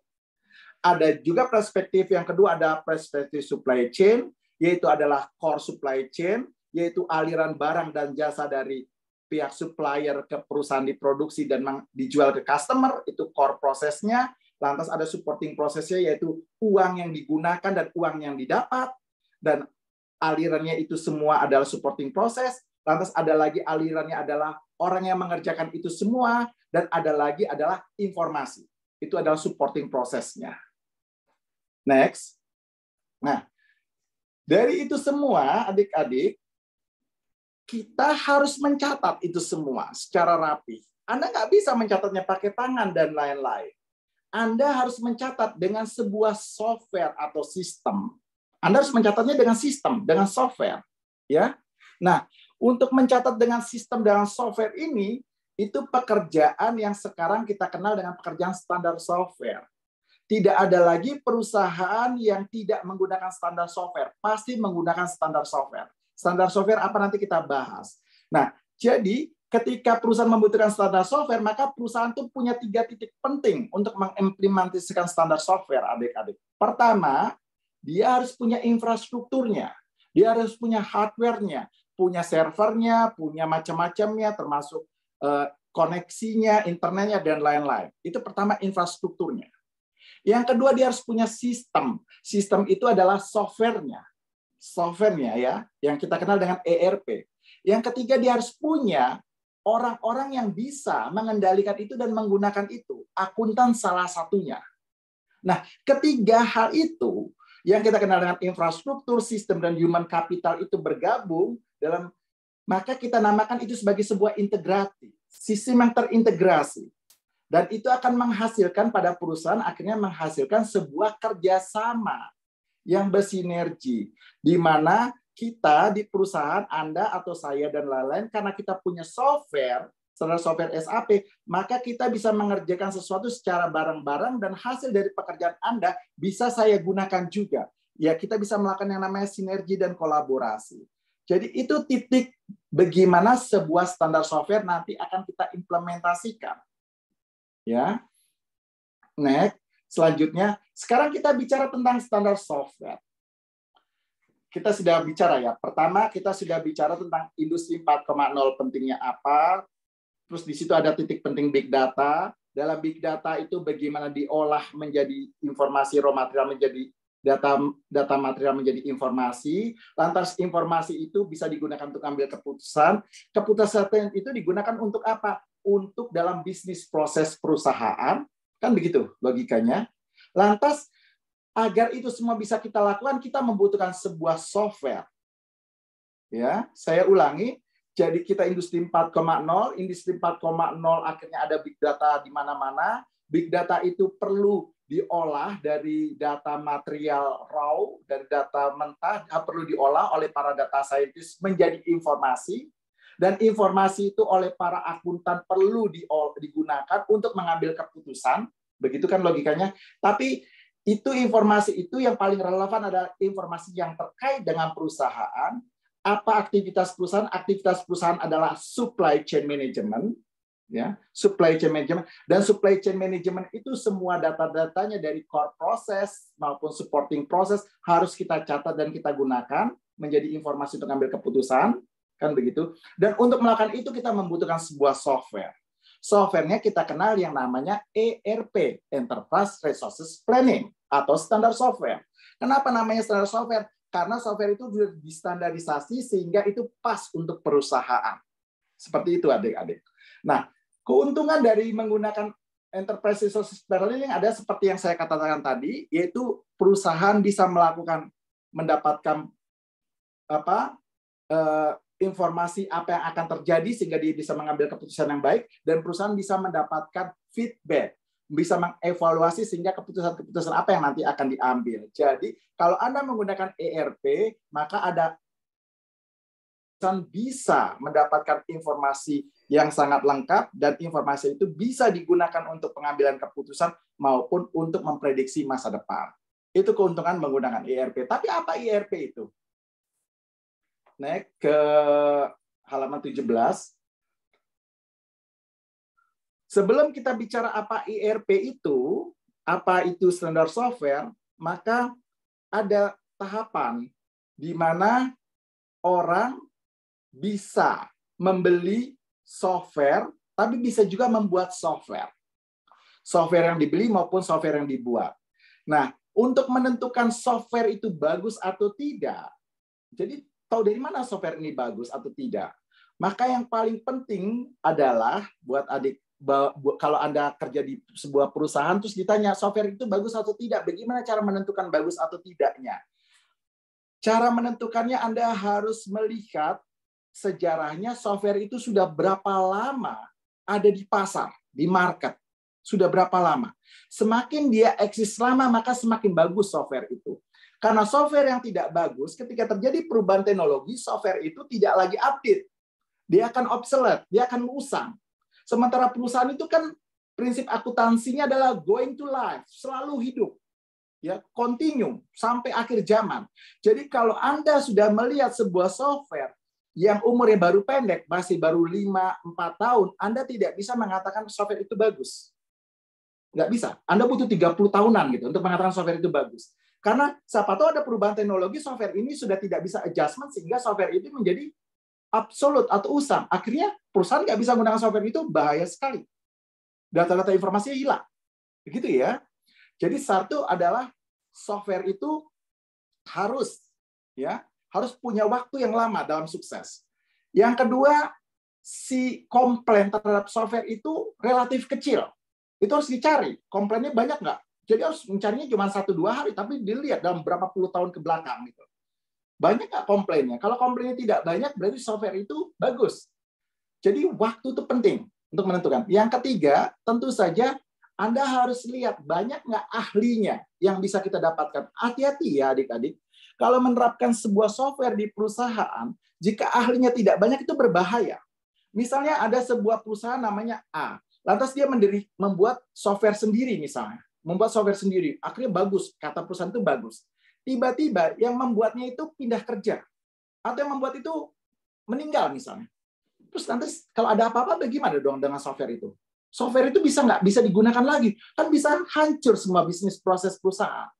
Ada juga perspektif yang kedua, ada perspektif supply chain, yaitu adalah core supply chain, yaitu aliran barang dan jasa dari pihak supplier ke perusahaan diproduksi dan dijual ke customer, itu core prosesnya. Lantas ada supporting prosesnya, yaitu uang yang digunakan dan uang yang didapat, dan alirannya itu semua adalah supporting proses. Lantas ada lagi alirannya adalah orang yang mengerjakan itu semua, dan ada lagi adalah informasi. Itu adalah supporting prosesnya. Next. Nah, dari itu semua, adik-adik, kita harus mencatat itu semua secara rapi. Anda nggak bisa mencatatnya pakai tangan dan lain-lain. Anda harus mencatat dengan sebuah software atau sistem. Anda harus mencatatnya dengan sistem, dengan software. Ya. Nah, untuk mencatat dengan sistem, dengan software ini, itu pekerjaan yang sekarang kita kenal dengan pekerjaan standar software. Tidak ada lagi perusahaan yang tidak menggunakan standar software. Pasti menggunakan standar software. Standar software apa nanti kita bahas. Nah, jadi ketika perusahaan membutuhkan standar software, maka perusahaan itu punya 3 titik penting untuk mengimplementasikan standar software, adik-adik. Pertama, dia harus punya infrastrukturnya. Dia harus punya hardware-nya, punya servernya, punya macam-macamnya, termasuk koneksinya, internetnya, dan lain-lain. Itu pertama, infrastrukturnya. Yang kedua, dia harus punya sistem. Sistem itu adalah software-nya. Software-nya ya, yang kita kenal dengan ERP. Yang ketiga, dia harus punya orang-orang yang bisa mengendalikan itu dan menggunakan itu. Akuntan salah satunya. Nah, ketiga hal itu yang kita kenal dengan infrastruktur, sistem, dan human capital itu bergabung dalam, maka kita namakan itu sebagai sebuah integrasi, sistem yang terintegrasi. Dan itu akan menghasilkan pada perusahaan, akhirnya menghasilkan sebuah kerjasama yang bersinergi, di mana kita di perusahaan, Anda atau saya dan lain-lain, karena kita punya software, standar software SAP, maka kita bisa mengerjakan sesuatu secara bareng-bareng dan hasil dari pekerjaan Anda bisa saya gunakan juga. Ya, kita bisa melakukan yang namanya sinergi dan kolaborasi. Jadi itu titik bagaimana sebuah standar software nanti akan kita implementasikan. Ya. Next, selanjutnya, sekarang kita bicara tentang standar software. Kita sudah bicara ya. Pertama, kita sudah bicara tentang industri 4.0 pentingnya apa. Terus di situ ada titik penting big data. Dalam big data itu bagaimana diolah menjadi informasi, raw material menjadi data material menjadi informasi. Lantas informasi itu bisa digunakan untuk ambil keputusan. Keputusan itu digunakan untuk apa? Untuk dalam bisnis proses perusahaan, Kan begitu logikanya. Lantas, agar itu semua bisa kita lakukan, kita membutuhkan sebuah software. Ya, saya ulangi. Jadi kita industri 4.0, industri 4.0 akhirnya ada big data di mana-mana. Big data itu perlu diolah dari data material raw, dari data mentah, perlu diolah oleh para data scientist menjadi informasi. Dan informasi itu oleh para akuntan perlu digunakan untuk mengambil keputusan. Begitu kan logikanya. Tapi itu informasi itu yang paling relevan adalah informasi yang terkait dengan perusahaan. Apa aktivitas perusahaan? Aktivitas perusahaan adalah supply chain management. Ya, supply chain management. Dan supply chain management itu semua data-datanya dari core process maupun supporting process harus kita catat dan kita gunakan menjadi informasi untuk ambil keputusan. Kan begitu. Dan untuk melakukan itu kita membutuhkan sebuah software. Software-nya kita kenal yang namanya ERP, Enterprise Resources Planning, atau standar software. Kenapa namanya standar software? Karena software itu sudah distandarisasi sehingga itu pas untuk perusahaan. Seperti itu adik-adik. Nah, keuntungan dari menggunakan Enterprise Resources Planning ada seperti yang saya katakan tadi, yaitu perusahaan bisa mendapatkan informasi apa yang akan terjadi sehingga dia bisa mengambil keputusan yang baik, dan perusahaan bisa mendapatkan feedback, bisa mengevaluasi sehingga keputusan-keputusan apa yang nanti akan diambil. Jadi kalau Anda menggunakan ERP, maka ada bisa mendapatkan informasi yang sangat lengkap, dan informasi itu bisa digunakan untuk pengambilan keputusan maupun untuk memprediksi masa depan. Itu keuntungan menggunakan ERP. Tapi apa ERP itu? Naik ke halaman 17. Sebelum kita bicara apa ERP itu, apa itu standar software, maka ada tahapan di mana orang bisa membeli software, tapi bisa juga membuat software. Software yang dibeli maupun software yang dibuat. Nah, untuk menentukan software itu bagus atau tidak, jadi tahu dari mana software ini bagus atau tidak. Maka yang paling penting adalah buat adik, kalau Anda kerja di sebuah perusahaan terus ditanya software itu bagus atau tidak, bagaimana cara menentukan bagus atau tidaknya? Cara menentukannya Anda harus melihat sejarahnya software itu sudah berapa lama ada di pasar, di market. Sudah berapa lama. Semakin dia eksis lama, maka semakin bagus software itu. Karena software yang tidak bagus, ketika terjadi perubahan teknologi, software itu tidak lagi update. Dia akan obsolete, dia akan usang. Sementara perusahaan itu kan prinsip akuntansinya adalah going to life, selalu hidup. Ya, continue sampai akhir zaman. Jadi kalau Anda sudah melihat sebuah software yang umurnya baru pendek, masih baru 5-4 tahun, Anda tidak bisa mengatakan software itu bagus. Nggak bisa. Anda butuh 30 tahunan gitu untuk mengatakan software itu bagus. Karena siapa tahu ada perubahan teknologi, software ini sudah tidak bisa adjustment sehingga software itu menjadi absolut atau usang. Akhirnya perusahaan nggak bisa menggunakan software itu, bahaya sekali. Data-data informasinya hilang. Begitu ya. Jadi satu adalah software itu harus punya waktu yang lama dalam sukses. Yang kedua, si komplain terhadap software itu relatif kecil. Itu harus dicari. Komplainnya banyak nggak? Jadi harus mencarinya cuma 1-2 hari, tapi dilihat dalam berapa puluh tahun ke belakang. Gitu. Banyak nggak komplainnya? Kalau komplainnya tidak banyak, berarti software itu bagus. Jadi waktu itu penting untuk menentukan. Yang ketiga, tentu saja Anda harus lihat banyak nggak ahlinya yang bisa kita dapatkan. Hati-hati ya adik-adik. Kalau menerapkan sebuah software di perusahaan, jika ahlinya tidak banyak itu berbahaya. Misalnya ada sebuah perusahaan namanya A. Lantas dia membuat software sendiri misalnya. Membuat software sendiri. Akhirnya bagus. Kata perusahaan itu bagus. Tiba-tiba yang membuatnya itu pindah kerja. Atau yang membuat itu meninggal misalnya. Terus nanti kalau ada apa-apa bagaimana dong dengan software itu? Software itu nggak bisa digunakan lagi. Kan bisa hancur semua bisnis proses perusahaan.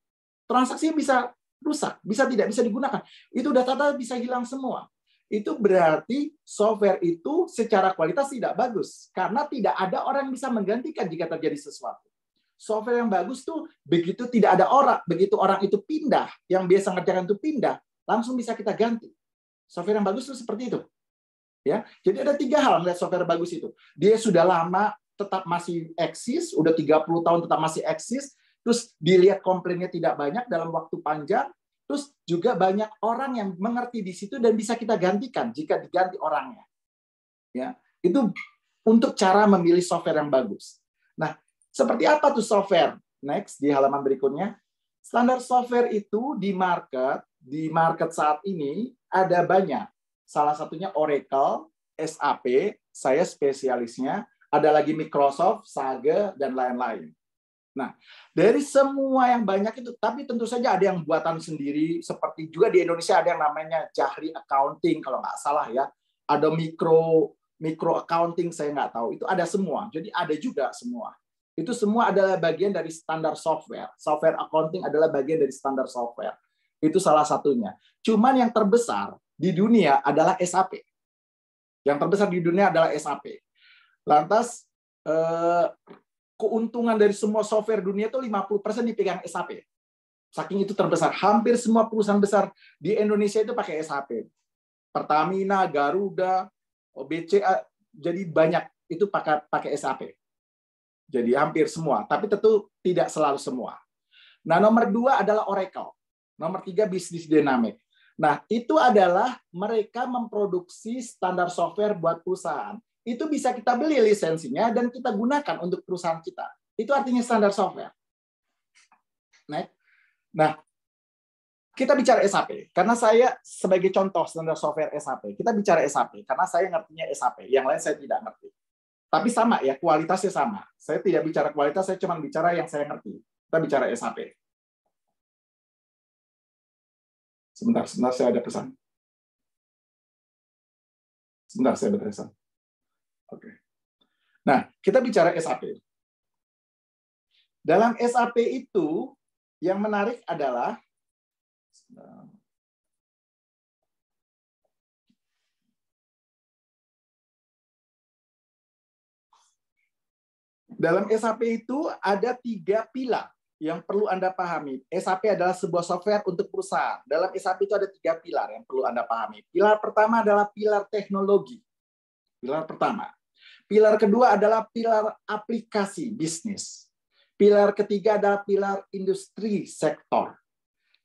Transaksinya bisa rusak. Tidak bisa digunakan. Itu data-data bisa hilang semua. Itu berarti software itu secara kualitas tidak bagus. Karena tidak ada orang yang bisa menggantikan jika terjadi sesuatu. Software yang bagus tuh begitu tidak ada orang, begitu orang itu pindah, yang biasa ngerjakan itu pindah, langsung bisa kita ganti. Software yang bagus itu seperti itu. Ya, jadi ada 3 hal melihat software bagus itu. Dia sudah lama tetap masih eksis, udah 30 tahun tetap masih eksis, terus dilihat komplainnya tidak banyak dalam waktu panjang, terus juga banyak orang yang mengerti di situ dan bisa kita gantikan jika diganti orangnya. Ya, itu untuk cara memilih software yang bagus. Nah, seperti apa tuh software? Next, di halaman berikutnya. Standar software itu di market saat ini ada banyak. Salah satunya Oracle, SAP, saya spesialisnya, ada lagi Microsoft, Sage, dan lain-lain. Nah, dari semua yang banyak itu, tapi tentu saja ada yang buatan sendiri, seperti juga di Indonesia ada yang namanya Jahri Accounting, kalau nggak salah ya. Ada micro accounting, saya nggak tahu. Itu ada semua. Jadi ada juga semua. Itu semua adalah bagian dari standar software. Software accounting adalah bagian dari standar software. Itu salah satunya. Cuman yang terbesar di dunia adalah SAP. Yang terbesar di dunia adalah SAP. Lantas, keuntungan dari semua software dunia itu 50% dipegang SAP. Saking itu terbesar. Hampir semua perusahaan besar di Indonesia itu pakai SAP. Pertamina, Garuda, BCA, jadi banyak itu pakai SAP. Jadi hampir semua. Tapi tentu tidak selalu semua. Nah, nomor 2 adalah Oracle. Nomor 3 Business Dynamics. Nah, itu adalah mereka memproduksi standar software buat perusahaan. Itu bisa kita beli lisensinya dan kita gunakan untuk perusahaan kita. Itu artinya standar software. Nah, kita bicara SAP. Karena saya sebagai contoh standar software SAP. Kita bicara SAP karena saya ngertinya SAP. Yang lain saya tidak ngerti. Tapi sama ya, kualitasnya sama. Saya tidak bicara kualitas, saya cuma bicara yang saya ngerti. Kita bicara SAP. Sebentar, saya ada pesan. Sebentar, saya ada pesan. Oke. Nah, kita bicara SAP. Dalam SAP itu, yang menarik adalah dalam SAP itu ada 3 pilar yang perlu Anda pahami. SAP adalah sebuah software untuk perusahaan. Dalam SAP itu ada 3 pilar yang perlu Anda pahami. Pilar pertama adalah pilar teknologi. Pilar pertama. Pilar kedua adalah pilar aplikasi bisnis. Pilar ketiga adalah pilar industri sektor.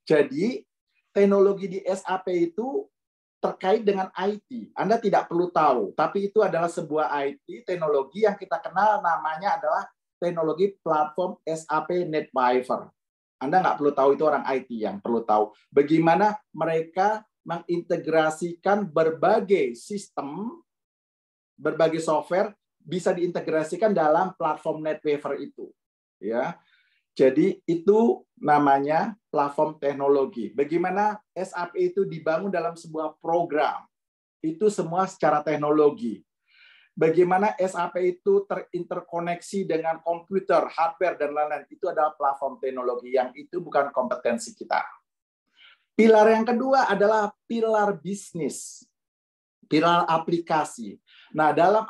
Jadi, teknologi di SAP itu terkait dengan IT. Anda tidak perlu tahu, tapi itu adalah sebuah IT, teknologi yang kita kenal namanya adalah teknologi platform SAP NetWeaver. Anda nggak perlu tahu, itu orang IT yang perlu tahu. Bagaimana mereka mengintegrasikan berbagai sistem, berbagai software bisa diintegrasikan dalam platform NetWeaver itu. Ya. Jadi itu namanya platform teknologi. Bagaimana SAP itu dibangun dalam sebuah program. Itu semua secara teknologi. Bagaimana SAP itu terinterkoneksi dengan komputer, hardware, dan lain-lain. Itu adalah platform teknologi yang itu bukan kompetensi kita. Pilar yang kedua adalah pilar bisnis. Pilar aplikasi. Nah, dalam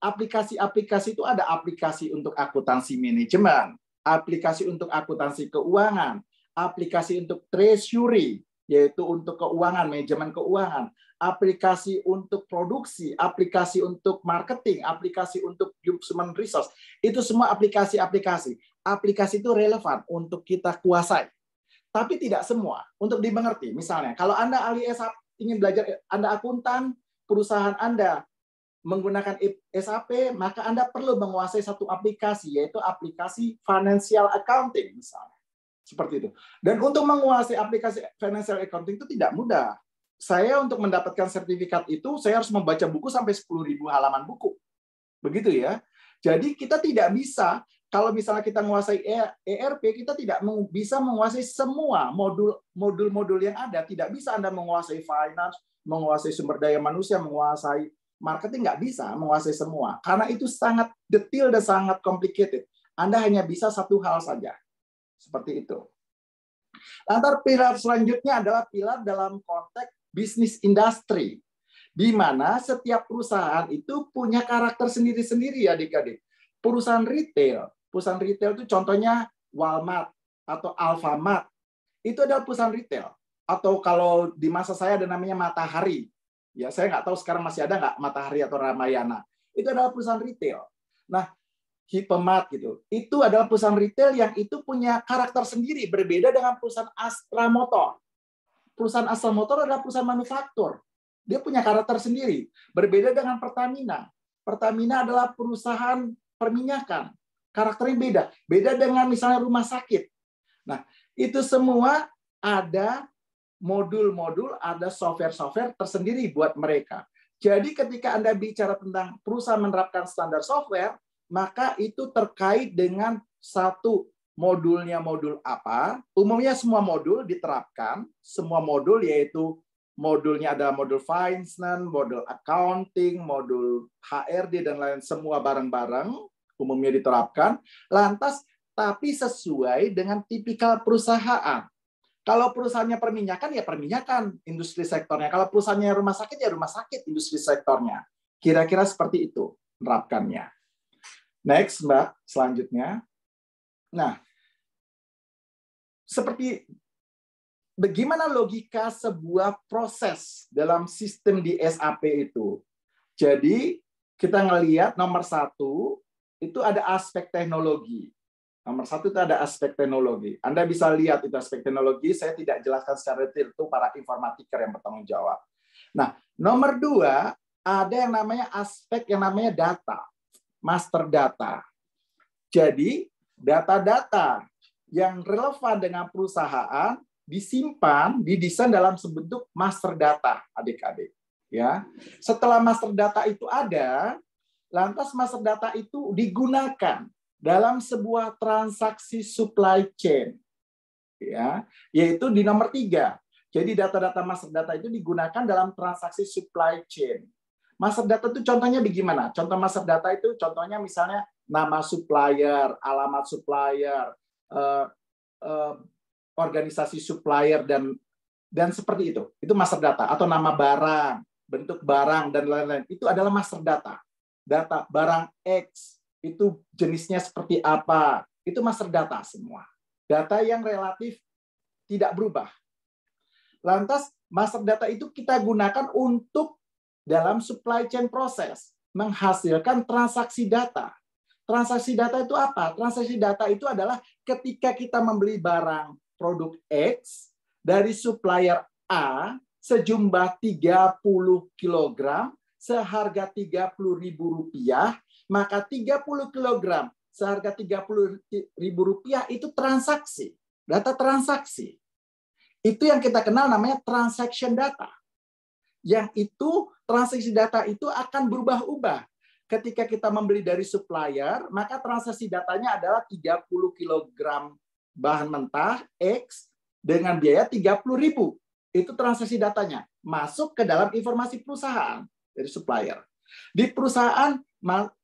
aplikasi-aplikasi itu ada aplikasi untuk akuntansi manajemen, aplikasi untuk akuntansi keuangan, aplikasi untuk treasury, yaitu untuk keuangan, manajemen keuangan, aplikasi untuk produksi, aplikasi untuk marketing, aplikasi untuk human resource. Itu semua aplikasi-aplikasi. Aplikasi itu relevan untuk kita kuasai. Tapi tidak semua. Untuk dimengerti, misalnya, kalau Anda ahli SAP, ingin belajar, Anda akuntan, perusahaan Anda menggunakan SAP, maka Anda perlu menguasai satu aplikasi, yaitu aplikasi financial accounting, misalnya. Seperti itu. Dan untuk menguasai aplikasi financial accounting itu tidak mudah. Saya untuk mendapatkan sertifikat itu, saya harus membaca buku sampai 10.000 halaman buku. Begitu ya. Jadi kita tidak bisa, kalau misalnya kita menguasai ERP, kita tidak bisa menguasai semua modul-modul yang ada. Tidak bisa Anda menguasai finance, menguasai sumber daya manusia, menguasai marketing, nggak bisa menguasai semua. Karena itu sangat detail dan sangat complicated. Anda hanya bisa satu hal saja. Seperti itu. Lantas pilar selanjutnya adalah pilar dalam konteks bisnis industri. Di mana setiap perusahaan itu punya karakter sendiri-sendiri, adik-adik. Perusahaan retail itu contohnya Walmart atau Alfamart. Itu adalah perusahaan retail. Atau kalau di masa saya ada namanya Matahari. Ya, saya nggak tahu sekarang masih ada nggak Matahari atau Ramayana. Itu adalah perusahaan retail. Nah, Hypermart gitu. Itu adalah perusahaan retail yang itu punya karakter sendiri, berbeda dengan perusahaan Astra Motor. Perusahaan Astra Motor adalah perusahaan manufaktur. Dia punya karakter sendiri, berbeda dengan Pertamina. Pertamina adalah perusahaan perminyakan. Karakternya beda. Beda dengan misalnya rumah sakit. Nah, itu semua ada modul-modul, ada software-software tersendiri buat mereka. Jadi ketika Anda bicara tentang perusahaan menerapkan standar software, maka itu terkait dengan satu modulnya modul apa. Umumnya semua modul diterapkan, semua modul yaitu modulnya adalah modul finance, modul accounting, modul HRD, dan lain semua bareng-bareng umumnya diterapkan. Lantas, tapi sesuai dengan tipikal perusahaan. Kalau perusahaannya perminyakan, ya perminyakan industri sektornya. Kalau perusahaannya rumah sakit, ya rumah sakit industri sektornya. Kira-kira seperti itu menerapkannya. Next, Mbak, selanjutnya. Nah, seperti bagaimana logika sebuah proses dalam sistem di SAP itu? Jadi, kita ngelihat nomor satu, itu ada aspek teknologi. Nomor satu itu ada aspek teknologi. Anda bisa lihat itu aspek teknologi, saya tidak jelaskan secara detail, itu para informatiker yang bertanggung jawab. Nah, nomor dua, ada yang namanya aspek yang namanya data. Master data. Jadi, data-data yang relevan dengan perusahaan disimpan, didesain dalam bentuk master data, adik-adik. Ya, setelah master data itu ada, lantas master data itu digunakan dalam sebuah transaksi supply chain. Ya, yaitu di nomor 3. Jadi data-data master data itu digunakan dalam transaksi supply chain. Master data itu contohnya bagaimana? Contoh master data itu contohnya misalnya nama supplier, alamat supplier, organisasi supplier, dan seperti itu. Itu master data. Atau nama barang, bentuk barang, dan lain-lain. Itu adalah master data. Data barang X, itu jenisnya seperti apa. Itu master data semua. Data yang relatif tidak berubah. Lantas, master data itu kita gunakan untuk dalam supply chain proses, menghasilkan transaksi data. Transaksi data itu apa? Transaksi data itu adalah ketika kita membeli barang produk X dari supplier A sejumlah 30 kg seharga Rp30.000, maka 30 kg seharga Rp30.000 itu transaksi, data transaksi. Itu yang kita kenal namanya transaction data. Yang itu, transaksi data itu akan berubah-ubah. Ketika kita membeli dari supplier, maka transaksi datanya adalah 30 kg bahan mentah X dengan biaya Rp30.000. Itu transaksi datanya. Masuk ke dalam informasi perusahaan dari supplier. Di perusahaan,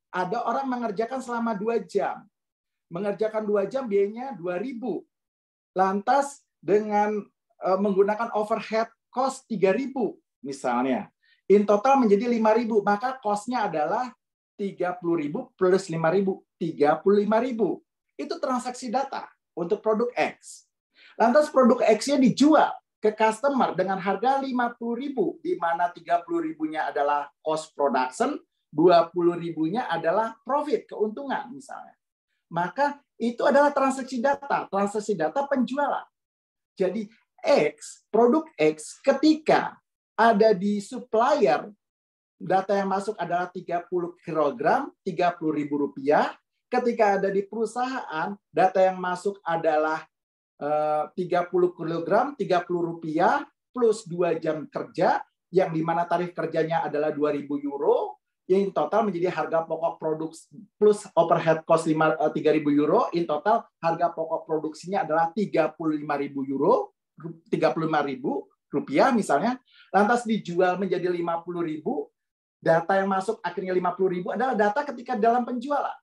ada orang mengerjakan selama 2 jam. Mengerjakan 2 jam biayanya Rp2.000. Lantas dengan menggunakan overhead cost Rp3.000 misalnya. In total menjadi Rp5.000, maka cost-nya adalah Rp30.000 plus Rp5.000, Rp35.000. Itu transaksi data untuk produk X. Lantas produk X-nya dijual ke customer dengan harga Rp50.000, di mana Rp30.000-nya adalah cost production, Rp20.000-nya adalah profit, keuntungan misalnya. Maka itu adalah transaksi data penjualan. Jadi X, produk X ketika ada di supplier, data yang masuk adalah 30 kg, Rp30.000. Ketika ada di perusahaan, data yang masuk adalah 30 kg, Rp30 plus 2 jam kerja, yang dimana tarif kerjanya adalah €2.000, yang total menjadi harga pokok produksi plus overhead cost €3.000, in total harga pokok produksinya adalah €35.000, Rp35.000 misalnya, lantas dijual menjadi Rp50.000, data yang masuk akhirnya Rp50.000 adalah data ketika dalam penjualan.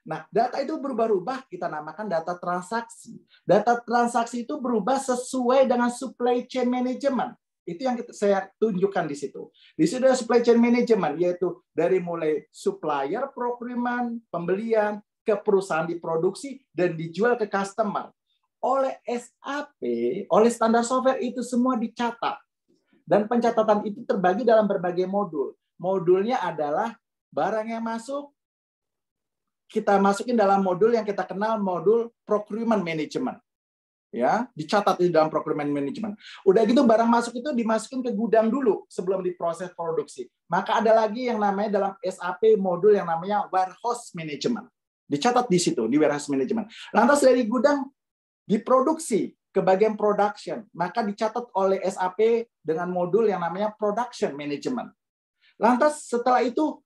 Nah, data itu berubah-ubah, kita namakan data transaksi. Data transaksi itu berubah sesuai dengan supply chain management. Itu yang saya tunjukkan di situ. Di situ ada supply chain management, yaitu dari mulai supplier, procurement, pembelian, ke perusahaan diproduksi, dan dijual ke customer. Oleh SAP, oleh standar software itu semua dicatat. Dan pencatatan itu terbagi dalam berbagai modul. Modulnya adalah barang yang masuk, kita masukin dalam modul yang kita kenal modul procurement management. Ya, dicatat di dalam procurement management. Udah gitu barang masuk itu dimasukin ke gudang dulu sebelum diproses produksi. Maka ada lagi yang namanya dalam SAP modul yang namanya warehouse management. Dicatat di situ, di warehouse management. Lantas dari gudang diproduksi ke bagian production, maka dicatat oleh SAP dengan modul yang namanya production management. Lantas setelah itu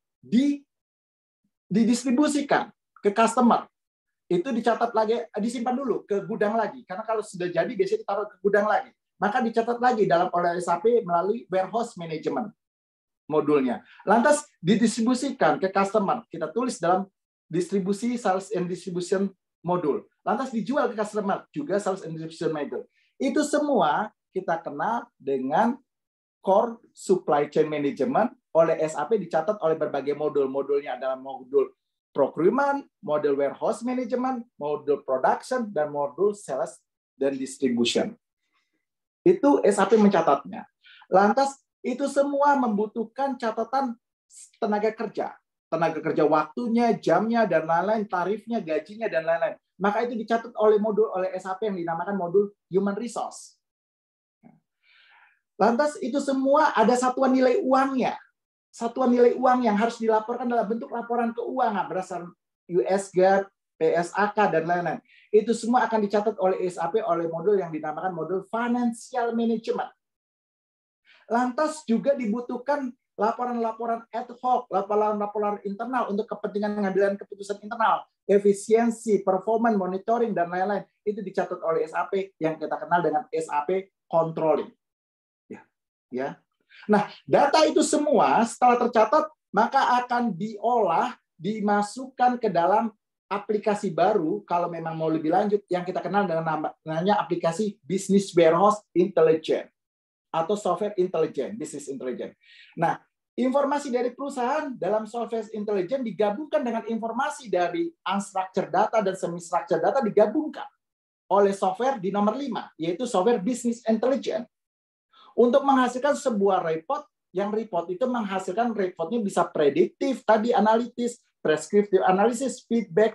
didistribusikan ke customer. Itu dicatat lagi, disimpan dulu ke gudang lagi. Karena kalau sudah jadi, biasanya ditaruh ke gudang lagi. Maka dicatat lagi dalam oleh SAP melalui warehouse management modulnya. Lantas didistribusikan ke customer. Kita tulis dalam distribusi sales and distribution modul. Lantas dijual ke customer, juga sales and distribution modul. Itu semua kita kenal dengan core supply chain management oleh SAP, dicatat oleh berbagai modul. Modulnya adalah modul procurement, modul warehouse management, modul production, dan modul sales dan distribution. Itu SAP mencatatnya. Lantas itu semua membutuhkan catatan tenaga kerja. Tenaga kerja waktunya, jamnya, dan lain-lain, tarifnya, gajinya, dan lain-lain. Maka itu dicatat oleh SAP yang dinamakan modul human resource. Lantas itu semua ada satuan nilai uangnya. Satuan nilai uang yang harus dilaporkan dalam bentuk laporan keuangan berdasarkan US GAAP, PSAK, dan lain-lain. Itu semua akan dicatat oleh SAP oleh modul yang dinamakan modul financial management. Lantas juga dibutuhkan laporan-laporan ad hoc, laporan-laporan internal untuk kepentingan pengambilan keputusan internal, efisiensi, performance, monitoring, dan lain-lain. Itu dicatat oleh SAP yang kita kenal dengan SAP controlling. Ya. Nah, data itu semua setelah tercatat, maka akan diolah, dimasukkan ke dalam aplikasi baru, kalau memang mau lebih lanjut, yang kita kenal dengan namanya aplikasi Business Warehouse Intelligence, atau Software Intelligence, Business Intelligence. Nah, informasi dari perusahaan dalam Software Intelligence digabungkan dengan informasi dari unstructured data dan semi-structured data digabungkan oleh software di nomor 5, yaitu Software Business Intelligence. Untuk menghasilkan sebuah report, yang report itu menghasilkan reportnya bisa prediktif, tadi analitis, prescriptive analysis, feedback,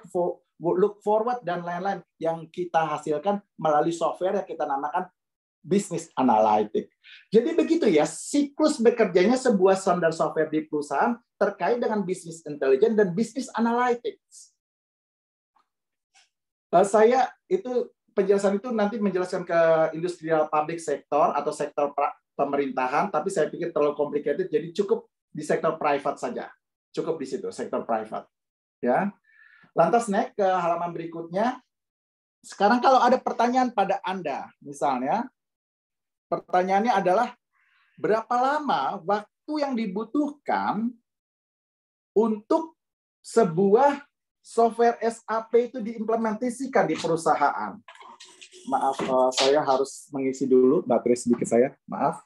look forward, dan lain-lain yang kita hasilkan melalui software yang kita namakan business analytics. Jadi begitu ya, siklus bekerjanya sebuah standar software di perusahaan terkait dengan business intelligence dan business analytics. Saya itu penjelasan itu nanti menjelaskan ke industrial public sector atau sektor pemerintahan, tapi saya pikir terlalu complicated, jadi cukup di sektor private saja. Cukup di situ, sektor private. Ya. Lantas naik ke halaman berikutnya. Sekarang kalau ada pertanyaan pada Anda, misalnya, pertanyaannya adalah, berapa lama waktu yang dibutuhkan untuk sebuah software SAP itu diimplementasikan di perusahaan? Maaf, saya harus mengisi dulu baterai sedikit saya. Maaf.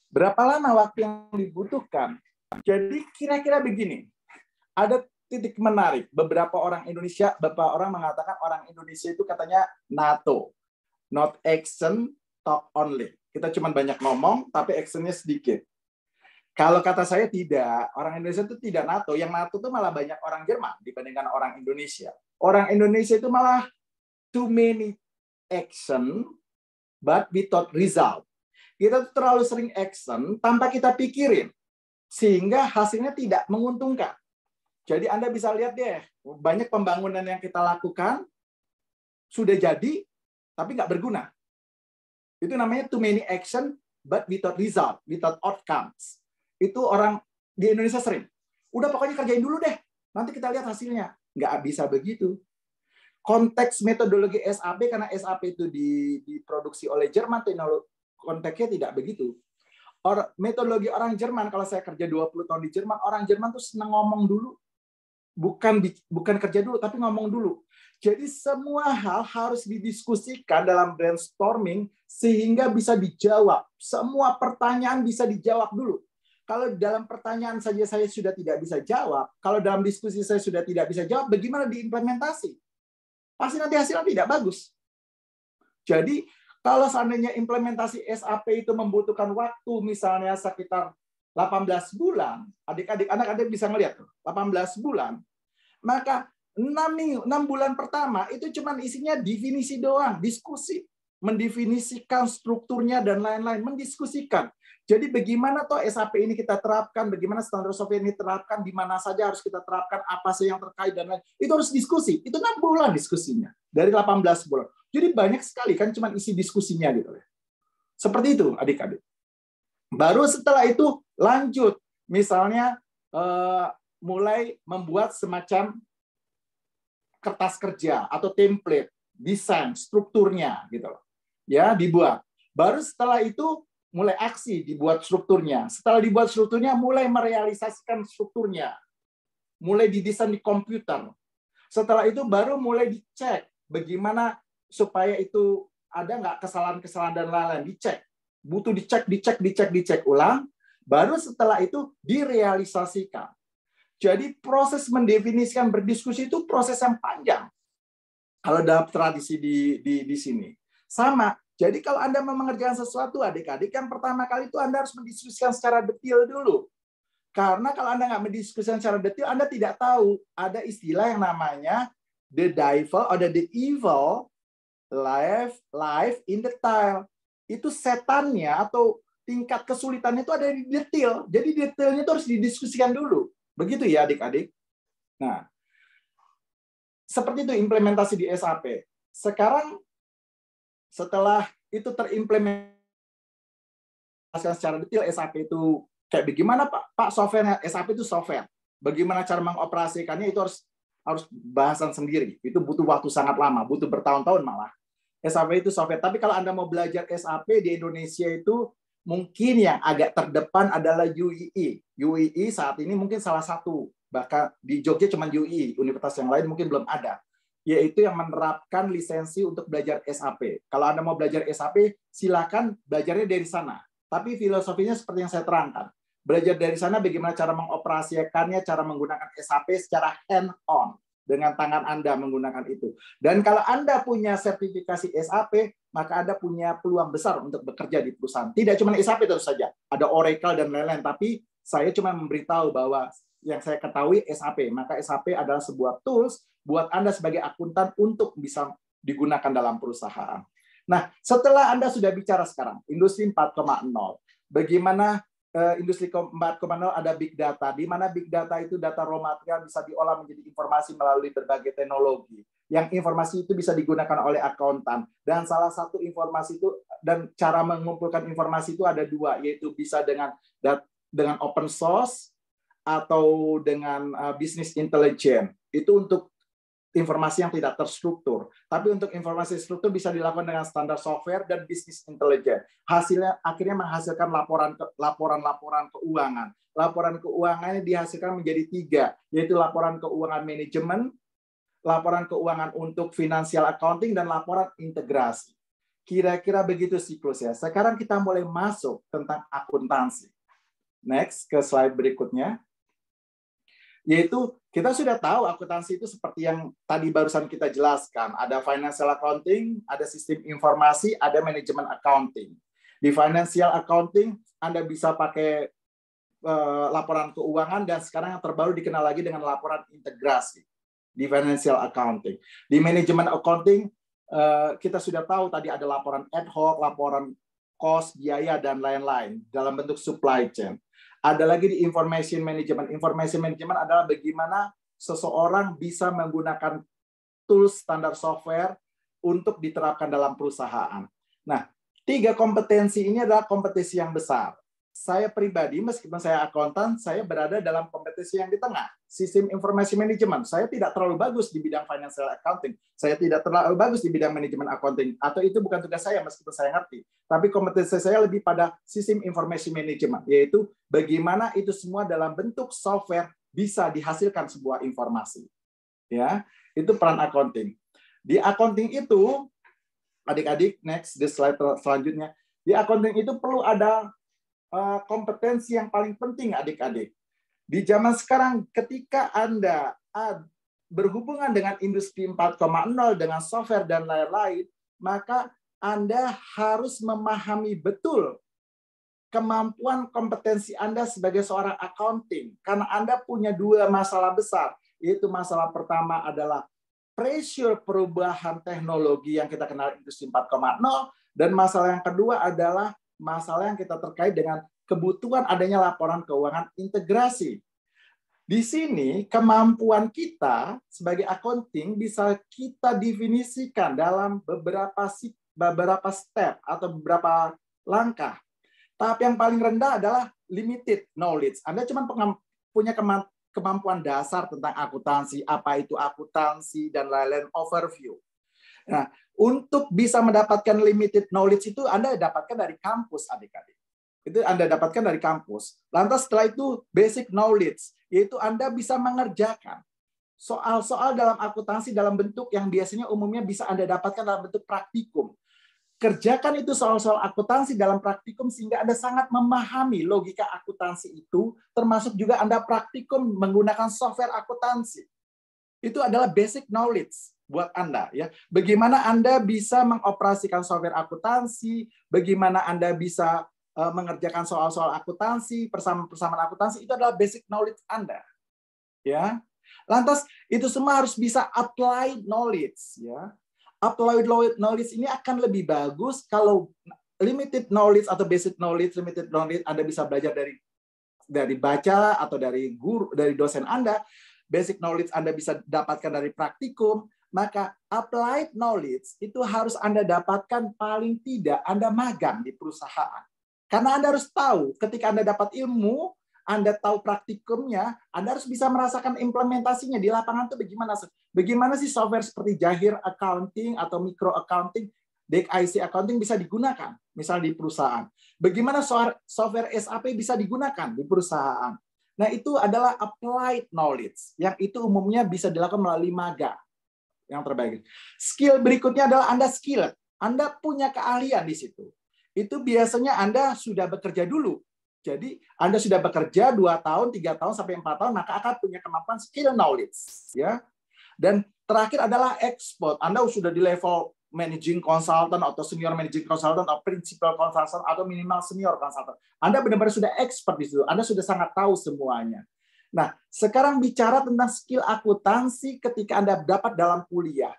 Berapa lama waktu yang dibutuhkan? Jadi kira-kira begini. Ada titik menarik. Beberapa orang mengatakan orang Indonesia itu katanya NATO. Not action, talk only. Kita cuma banyak ngomong, tapi actionnya sedikit. Kalau kata saya tidak. Orang Indonesia itu tidak NATO. Yang NATO itu malah banyak orang Jerman dibandingkan orang Indonesia. Orang Indonesia itu malah too many action, but without result. Kita terlalu sering action tanpa kita pikirin. Sehingga hasilnya tidak menguntungkan. Jadi Anda bisa lihat deh, banyak pembangunan yang kita lakukan, sudah jadi, tapi nggak berguna. Itu namanya too many action, but without result, without outcomes. Itu orang di Indonesia sering. Udah pokoknya kerjain dulu deh, nanti kita lihat hasilnya. Nggak bisa begitu. Konteks metodologi SAP, karena SAP itu diproduksi oleh Jerman, konteksnya tidak begitu. Metodologi orang Jerman, kalau saya kerja 20 tahun di Jerman, orang Jerman tuh senang ngomong dulu. Bukan kerja dulu, tapi ngomong dulu. Jadi semua hal harus didiskusikan dalam brainstorming sehingga bisa dijawab. Semua pertanyaan bisa dijawab dulu. Kalau dalam pertanyaan saja saya sudah tidak bisa jawab, kalau dalam diskusi saya sudah tidak bisa jawab, bagaimana diimplementasi? pasti nanti hasilnya tidak bagus. Jadi kalau seandainya implementasi SAP itu membutuhkan waktu misalnya sekitar 18 bulan, adik-adik anak-adik bisa melihat 18 bulan, maka 6 bulan pertama itu cuma isinya definisi doang, diskusi, mendefinisikan strukturnya dan lain-lain, mendiskusikan. Jadi bagaimana toh SAP ini kita terapkan, bagaimana standar software ini terapkan, di mana saja harus kita terapkan, apa sih yang terkait dan lain. Itu harus diskusi. Itu 6 bulan diskusinya dari 18 bulan. Jadi banyak sekali kan cuma isi diskusinya gitu. Seperti itu adik-adik. Baru setelah itu lanjut, misalnya mulai membuat semacam kertas kerja atau template, desain, strukturnya gitu loh. Ya, dibuat. Baru setelah itu mulai aksi, dibuat strukturnya. Setelah dibuat strukturnya, mulai merealisasikan strukturnya. Mulai didesain di komputer. Setelah itu baru mulai dicek bagaimana supaya itu ada nggak kesalahan-kesalahan dan lain-lain. Dicek. Butuh dicek ulang. Baru setelah itu direalisasikan. Jadi proses mendefinisikan, berdiskusi itu proses yang panjang. Kalau dalam tradisi di sini. Sama. Jadi kalau Anda mau mengerjakan sesuatu, adik-adik, yang pertama kali itu Anda harus mendiskusikan secara detail dulu. Karena kalau Anda nggak mendiskusikan secara detail, Anda tidak tahu. Ada istilah yang namanya the devil or the evil life in detail. Itu setannya atau tingkat kesulitannya itu ada di detail. Jadi detailnya itu harus didiskusikan dulu. Begitu ya adik-adik. Nah, seperti itu implementasi di SAP. Sekarang setelah itu terimplementasikan secara detail SAP itu kayak bagaimana Pak softwarenya? SAP itu software. Bagaimana cara mengoperasikannya itu harus bahasan sendiri. Itu butuh waktu sangat lama, butuh bertahun-tahun malah. SAP itu software. Tapi kalau Anda mau belajar SAP di Indonesia itu mungkin yang agak terdepan adalah UII. UII saat ini mungkin salah satu. Bahkan di Jogja cuma UII. Universitas yang lain mungkin belum ada. Yaitu yang menerapkan lisensi untuk belajar SAP. Kalau Anda mau belajar SAP, silakan belajarnya dari sana. Tapi filosofinya seperti yang saya terangkan. Belajar dari sana bagaimana cara mengoperasikannya, cara menggunakan SAP secara hand-on. Dengan tangan Anda menggunakan itu. Dan kalau Anda punya sertifikasi SAP, maka Anda punya peluang besar untuk bekerja di perusahaan. Tidak cuma SAP tentu saja. Ada Oracle dan lain-lain. Tapi saya cuma memberitahu bahwa yang saya ketahui SAP. Maka SAP adalah sebuah tools buat Anda sebagai akuntan untuk bisa digunakan dalam perusahaan. Nah, setelah Anda sudah bicara sekarang, industri 4.0, bagaimana industri 4.0 ada big data, di mana big data itu data raw material bisa diolah menjadi informasi melalui berbagai teknologi. Yang informasi itu bisa digunakan oleh akuntan. Dan salah satu informasi itu, dan cara mengumpulkan informasi itu ada dua, yaitu bisa dengan open source atau dengan business intelligence. Itu untuk informasi yang tidak terstruktur. Tapi untuk informasi struktur bisa dilakukan dengan standar software dan business intelligence. Hasilnya akhirnya menghasilkan laporan keuangan. Laporan keuangannya dihasilkan menjadi 3, yaitu laporan keuangan manajemen, laporan keuangan untuk financial accounting, dan laporan integrasi. Kira-kira begitu siklusnya. Sekarang kita mulai masuk tentang akuntansi. Next, ke slide berikutnya. Yaitu kita sudah tahu akuntansi itu seperti yang tadi barusan kita jelaskan. Ada financial accounting, ada sistem informasi, ada manajemen accounting. Di financial accounting, Anda bisa pakai laporan keuangan, dan sekarang yang terbaru dikenal lagi dengan laporan integrasi di financial accounting. Di manajemen accounting, kita sudah tahu tadi ada laporan ad hoc, laporan cost, biaya, dan lain-lain dalam bentuk supply chain. Ada lagi di information management. Information management adalah bagaimana seseorang bisa menggunakan tools standar software untuk diterapkan dalam perusahaan. Nah, 3 kompetensi ini adalah kompetensi yang besar. Saya pribadi, meskipun saya akuntan, saya berada dalam kompetensi yang di tengah. Sistem informasi manajemen. Saya tidak terlalu bagus di bidang financial accounting. Saya tidak terlalu bagus di bidang manajemen accounting. Atau itu bukan tugas saya, meskipun saya ngerti. Tapi kompetensi saya lebih pada sistem informasi manajemen, yaitu bagaimana itu semua dalam bentuk software bisa dihasilkan sebuah informasi. Ya, itu peran accounting. Di accounting itu, adik-adik, next, di slide selanjutnya. Di accounting itu perlu ada kompetensi yang paling penting, adik-adik. Di zaman sekarang, ketika Anda berhubungan dengan industri 4.0, dengan software dan lain-lain, maka Anda harus memahami betul kemampuan kompetensi Anda sebagai seorang accounting. Karena Anda punya dua masalah besar, yaitu masalah pertama adalah pressure perubahan teknologi yang kita kenal industri 4.0, dan masalah yang kedua adalah masalah yang kita terkait dengan kebutuhan adanya laporan keuangan integrasi. Di sini kemampuan kita sebagai accounting bisa kita definisikan dalam beberapa step atau beberapa langkah. Tahap yang paling rendah adalah limited knowledge. Anda cuma punya kemampuan dasar tentang akuntansi, apa itu akuntansi, dan lain-lain overview. Nah, untuk bisa mendapatkan limited knowledge itu Anda dapatkan dari kampus, adik-adik. Itu Anda dapatkan dari kampus. Lantas setelah itu basic knowledge, yaitu Anda bisa mengerjakan soal-soal dalam akuntansi dalam bentuk yang biasanya umumnya bisa Anda dapatkan dalam bentuk praktikum. Kerjakan itu soal-soal akuntansi dalam praktikum sehingga Anda sangat memahami logika akuntansi itu, termasuk juga Anda praktikum menggunakan software akuntansi. Itu adalah basic knowledge buat Anda, ya. Bagaimana Anda bisa mengoperasikan software akuntansi, bagaimana Anda bisa mengerjakan soal-soal akuntansi, persamaan akuntansi, itu adalah basic knowledge Anda. Ya. Lantas itu semua harus bisa applied knowledge, ya. Applied knowledge ini akan lebih bagus kalau limited knowledge atau basic knowledge, limited knowledge Anda bisa belajar dari baca atau dari guru, dari dosen Anda. Basic knowledge Anda bisa dapatkan dari praktikum. Maka applied knowledge itu harus Anda dapatkan paling tidak Anda magang di perusahaan. Karena Anda harus tahu, ketika Anda dapat ilmu, Anda tahu praktikumnya, Anda harus bisa merasakan implementasinya di lapangan itu bagaimana. Bagaimana sih software seperti Jahir Accounting atau Micro Accounting, DIC Accounting bisa digunakan, misalnya di perusahaan. Bagaimana software SAP bisa digunakan di perusahaan. Nah, itu adalah applied knowledge, yang itu umumnya bisa dilakukan melalui magang. Yang terbaik. Skill berikutnya adalah Anda skilled. Anda punya keahlian di situ. Itu biasanya Anda sudah bekerja dulu. Jadi Anda sudah bekerja 2 tahun, 3 tahun, sampai 4 tahun, maka akan punya kemampuan skill knowledge. Ya. Dan terakhir adalah expert. Anda sudah di level managing consultant atau senior managing consultant atau principal consultant atau minimal senior consultant. Anda benar-benar sudah expert di situ. Anda sudah sangat tahu semuanya. Nah, sekarang bicara tentang skill akuntansi ketika Anda dapat dalam kuliah.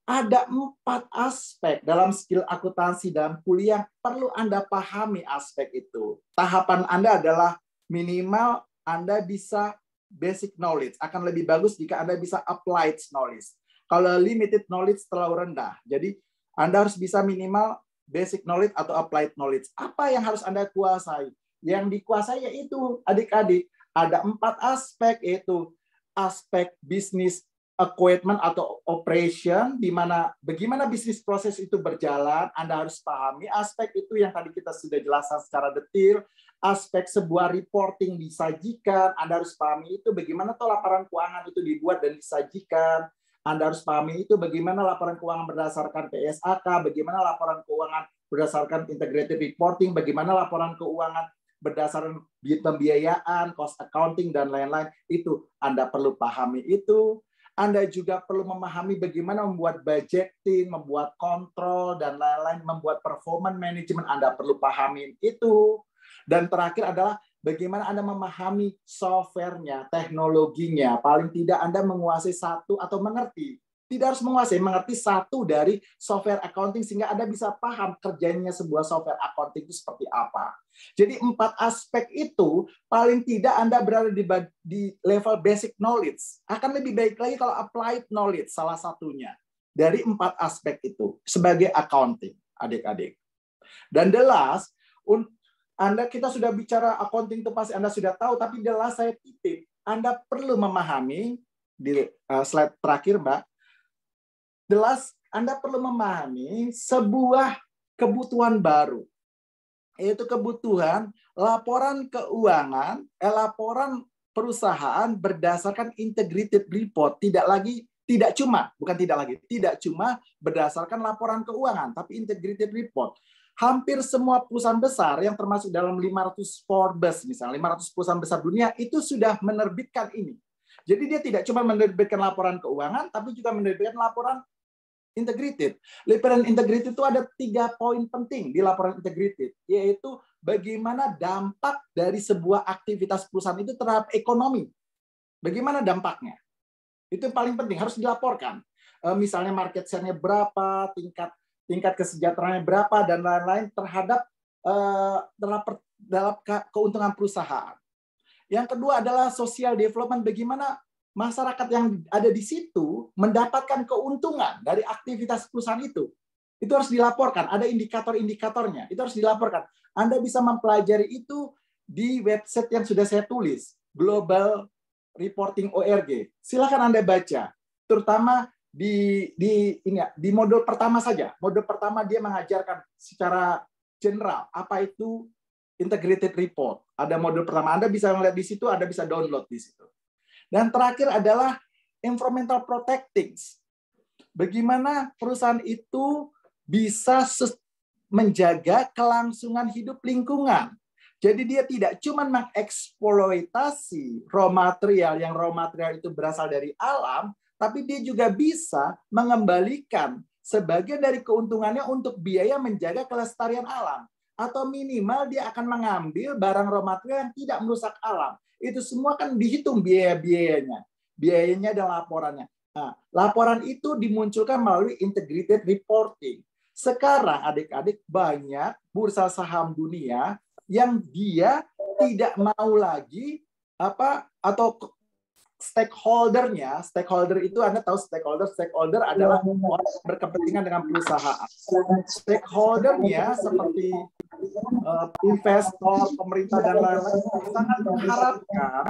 Ada 4 aspek dalam skill akuntansi dalam kuliah yang perlu Anda pahami aspek itu. Tahapan Anda adalah minimal Anda bisa basic knowledge. Akan lebih bagus jika Anda bisa applied knowledge. Kalau limited knowledge terlalu rendah. Jadi Anda harus bisa minimal basic knowledge atau applied knowledge. Apa yang harus Anda kuasai? Yang dikuasai yaitu adik-adik ada 4 aspek, yaitu aspek bisnis equipment atau operation, di mana bagaimana bisnis proses itu berjalan, Anda harus pahami aspek itu yang tadi kita sudah jelaskan secara detail. Aspek sebuah reporting disajikan, Anda harus pahami itu bagaimana tuh laporan keuangan itu dibuat dan disajikan. Anda harus pahami itu bagaimana laporan keuangan berdasarkan PSAK, bagaimana laporan keuangan berdasarkan integrated reporting, bagaimana laporan keuangan berdasarkan pembiayaan, cost accounting, dan lain-lain. Itu Anda perlu pahami itu. Anda juga perlu memahami bagaimana membuat budgeting, membuat kontrol, dan lain-lain, membuat performance management. Anda perlu pahami itu. Dan terakhir adalah bagaimana Anda memahami software-nya, teknologinya. Paling tidak Anda menguasai satu atau mengerti. Tidak harus menguasai, mengerti satu dari software accounting sehingga Anda bisa paham kerjanya sebuah software accounting itu seperti apa. Jadi 4 aspek itu paling tidak Anda berada di level basic knowledge. Akan lebih baik lagi kalau applied knowledge salah satunya dari 4 aspek itu sebagai accounting, adik-adik. Dan the last, kita sudah bicara accounting itu pasti Anda sudah tahu, tapi the last saya titip, Anda perlu memahami di slide terakhir, Mbak. The last, Anda perlu memahami sebuah kebutuhan baru, yaitu kebutuhan laporan keuangan, laporan perusahaan berdasarkan integrated report, tidak cuma berdasarkan laporan keuangan, tapi integrated report. Hampir semua perusahaan besar yang termasuk dalam 500 Forbes, misalnya 500 perusahaan besar dunia, itu sudah menerbitkan ini. Jadi dia tidak cuma menerbitkan laporan keuangan, tapi juga menerbitkan laporan integrated. Laporan integrated itu ada 3 poin penting di laporan integrated, yaitu bagaimana dampak dari sebuah aktivitas perusahaan itu terhadap ekonomi. Bagaimana dampaknya? Itu yang paling penting, harus dilaporkan. Misalnya market share-nya berapa, tingkat kesejahteraannya berapa, dan lain-lain terhadap dalam keuntungan perusahaan. Yang kedua adalah social development, bagaimana masyarakat yang ada di situ mendapatkan keuntungan dari aktivitas perusahaan itu. Itu harus dilaporkan, ada indikator-indikatornya, itu harus dilaporkan. Anda bisa mempelajari itu di website yang sudah saya tulis, Global Reporting ORG. Silakan Anda baca, terutama di modul pertama saja. Modul pertama dia mengajarkan secara general apa itu integrated report. Ada modul pertama, Anda bisa melihat di situ, Anda bisa download di situ. Dan terakhir adalah environmental protecting. Bagaimana perusahaan itu bisa menjaga kelangsungan hidup lingkungan. Jadi dia tidak cuma mengeksploitasi raw material, yang raw material itu berasal dari alam, tapi dia juga bisa mengembalikan sebagian dari keuntungannya untuk biaya menjaga kelestarian alam. Atau minimal dia akan mengambil barang raw material yang tidak merusak alam. Itu semua kan dihitung biaya-biayanya. Biayanya dan laporannya. Nah, laporan itu dimunculkan melalui integrated reporting. Sekarang adik-adik banyak bursa saham dunia yang dia tidak mau lagi atau stakeholder itu Anda tahu stakeholder adalah orang yang berkepentingan dengan perusahaan. Stakeholdernya seperti investor, pemerintah dan lain-lain sangat mengharapkan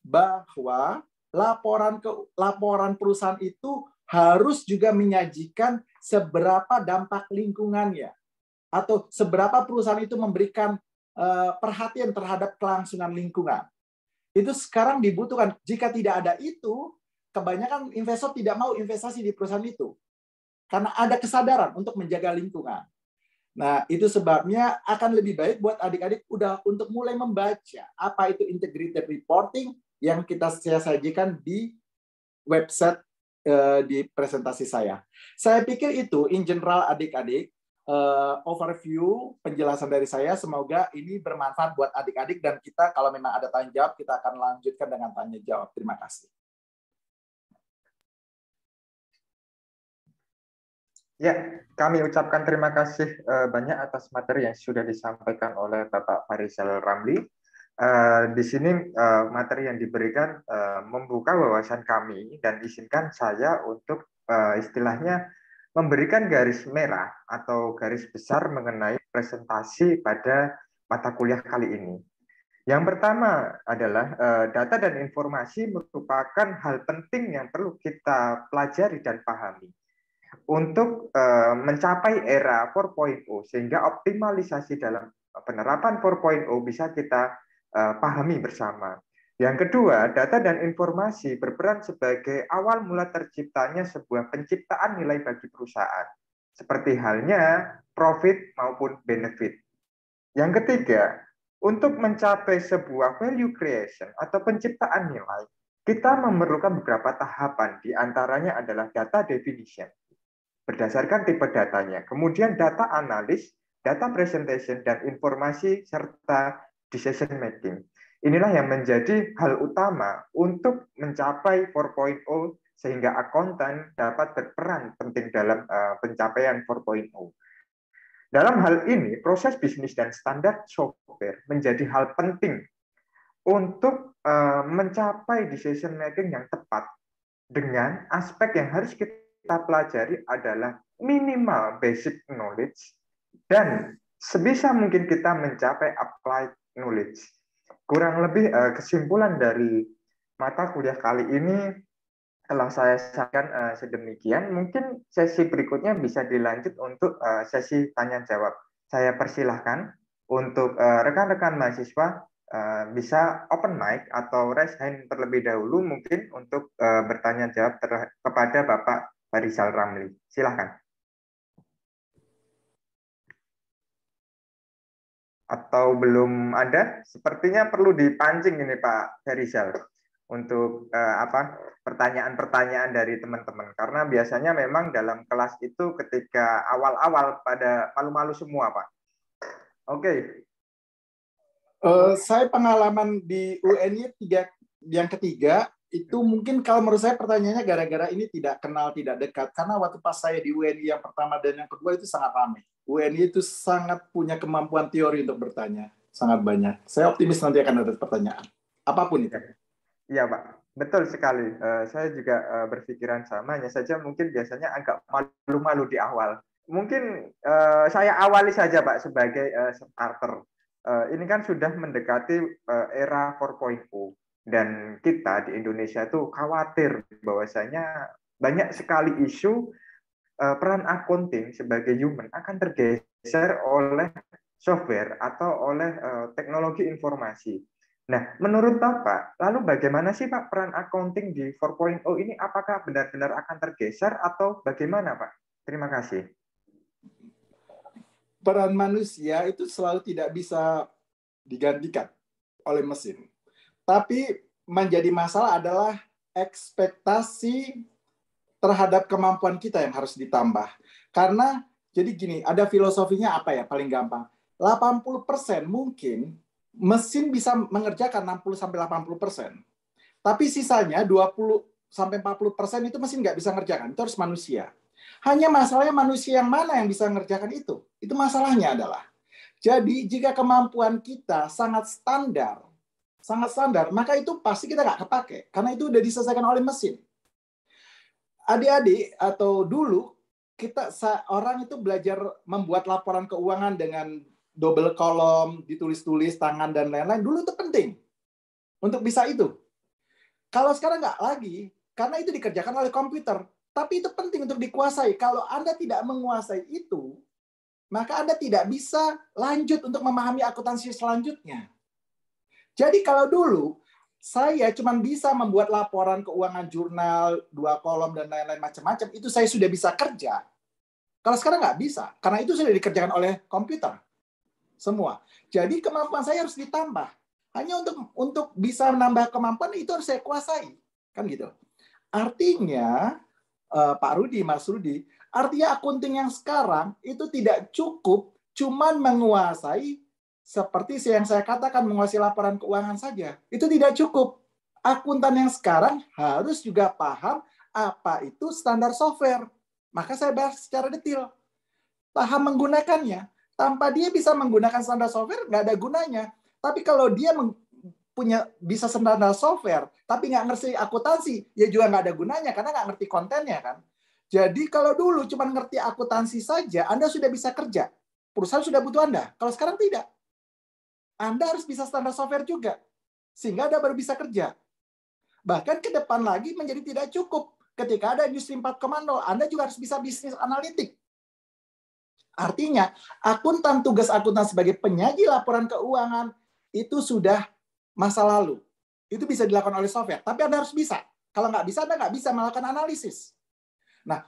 bahwa laporan perusahaan itu harus juga menyajikan seberapa dampak lingkungannya atau seberapa perusahaan itu memberikan perhatian terhadap kelangsungan lingkungan. Itu sekarang dibutuhkan. Jika tidak ada itu, kebanyakan investor tidak mau investasi di perusahaan itu. Karena ada kesadaran untuk menjaga lingkungan. Nah, itu sebabnya akan lebih baik buat adik-adik untuk mulai membaca apa itu integrated reporting yang saya sajikan di website di presentasi saya. Saya pikir itu in general adik-adik, overview penjelasan dari saya, semoga ini bermanfaat buat adik-adik, dan kita kalau memang ada tanya jawab kita akan lanjutkan dengan tanya jawab. Terima kasih. Ya, kami ucapkan terima kasih banyak atas materi yang sudah disampaikan oleh Bapak Farizal Ramli. Di sini materi yang diberikan membuka wawasan kami, dan izinkan saya untuk istilahnya memberikan garis merah atau garis besar mengenai presentasi pada mata kuliah kali ini. Yang pertama adalah data dan informasi merupakan hal penting yang perlu kita pelajari dan pahami untuk mencapai era 4.0, sehingga optimalisasi dalam penerapan 4.0 bisa kita pahami bersama. Yang kedua, data dan informasi berperan sebagai awal mula terciptanya sebuah penciptaan nilai bagi perusahaan, seperti halnya profit maupun benefit. Yang ketiga, untuk mencapai sebuah value creation atau penciptaan nilai, kita memerlukan beberapa tahapan, di antaranya adalah data definition, berdasarkan tipe datanya, kemudian data analis, data presentation, dan informasi, serta decision making. Inilah yang menjadi hal utama untuk mencapai 4.0, sehingga akuntan dapat berperan penting dalam pencapaian 4.0. Dalam hal ini, proses bisnis dan standar software menjadi hal penting untuk mencapai decision making yang tepat, dengan aspek yang harus kita pelajari adalah minimal basic knowledge, dan sebisa mungkin kita mencapai applied knowledge. Kurang lebih kesimpulan dari mata kuliah kali ini telah saya sampaikan sedemikian. Mungkin sesi berikutnya bisa dilanjut untuk sesi tanya jawab. Saya persilahkan untuk rekan-rekan mahasiswa bisa open mic atau raise hand terlebih dahulu, mungkin untuk bertanya jawab kepada Bapak Farizal Ramli. Silahkan. Atau belum ada? Sepertinya perlu dipancing ini Pak Farizal. untuk pertanyaan-pertanyaan dari teman-teman, karena biasanya memang dalam kelas itu ketika awal-awal pada malu-malu semua, Pak. Oke. Saya pengalaman di UNY yang ketiga itu mungkin kalau menurut saya pertanyaannya gara-gara ini tidak kenal, tidak dekat. Karena waktu pas saya di UNY yang pertama dan yang kedua itu sangat ramai. UNY itu sangat punya kemampuan teori untuk bertanya, sangat banyak. Saya optimis nanti akan ada pertanyaan, apapun itu. Iya, Pak. Betul sekali. Saya juga berpikiran sama, hanya saja mungkin biasanya agak malu-malu di awal. Mungkin saya awali saja, Pak, sebagai starter. Ini kan sudah mendekati era 4.0 dan kita di Indonesia itu khawatir bahwasanya banyak sekali isu peran accounting sebagai human akan tergeser oleh software atau oleh teknologi informasi. Nah, menurut Bapak, lalu bagaimana sih Pak peran accounting di 4.0 ini? Apakah benar-benar akan tergeser atau bagaimana Pak? Terima kasih. Peran manusia itu selalu tidak bisa digantikan oleh mesin. Tapi menjadi masalah adalah ekspektasi terhadap kemampuan kita yang harus ditambah. Karena jadi gini, ada filosofinya apa ya paling gampang. 80% mungkin mesin bisa mengerjakan 60-80%. Tapi sisanya 20-40% itu mesin nggak bisa ngerjakan. Itu harus manusia. Hanya masalahnya manusia yang mana yang bisa mengerjakan itu. Itu masalahnya adalah. Jadi jika kemampuan kita sangat standar, maka itu pasti kita nggak kepake. Karena itu udah diselesaikan oleh mesin. Adik-adik atau dulu, orang itu belajar membuat laporan keuangan dengan double kolom, ditulis-tulis, tangan, dan lain-lain. Dulu itu penting untuk bisa itu. Kalau sekarang nggak lagi, karena itu dikerjakan oleh komputer. Tapi itu penting untuk dikuasai. Kalau Anda tidak menguasai itu, maka Anda tidak bisa lanjut untuk memahami akuntansi selanjutnya. Jadi kalau dulu, saya cuma bisa membuat laporan keuangan jurnal, 2 kolom, dan lain-lain macam-macam, itu saya sudah bisa kerja. Kalau sekarang nggak bisa, karena itu sudah dikerjakan oleh komputer. Semua. Jadi kemampuan saya harus ditambah. Hanya untuk bisa menambah kemampuan, itu harus saya kuasai. Kan gitu. Artinya, Pak Rudi, Mas Rudi, artinya akunting yang sekarang itu tidak cukup cuman menguasai seperti yang saya katakan menguasai laporan keuangan saja. Itu tidak cukup. Akuntan yang sekarang harus juga paham apa itu standar software. Maka saya bahas secara detail. Paham menggunakannya. Tanpa dia bisa menggunakan standar software, nggak ada gunanya. Tapi kalau dia bisa standar software, tapi nggak ngerti akuntansi, ya juga nggak ada gunanya, karena nggak ngerti kontennya kan. Jadi kalau dulu cuma ngerti akuntansi saja, Anda sudah bisa kerja. Perusahaan sudah butuh Anda. Kalau sekarang tidak. Anda harus bisa standar software juga. Sehingga Anda baru bisa kerja. Bahkan ke depan lagi menjadi tidak cukup. Ketika ada industri 4.0, Anda juga harus bisa bisnis analitik. Artinya, tugas akuntan sebagai penyaji laporan keuangan itu sudah masa lalu. Itu bisa dilakukan oleh software. Tapi Anda harus bisa. Kalau nggak bisa, Anda nggak bisa melakukan analisis. Nah,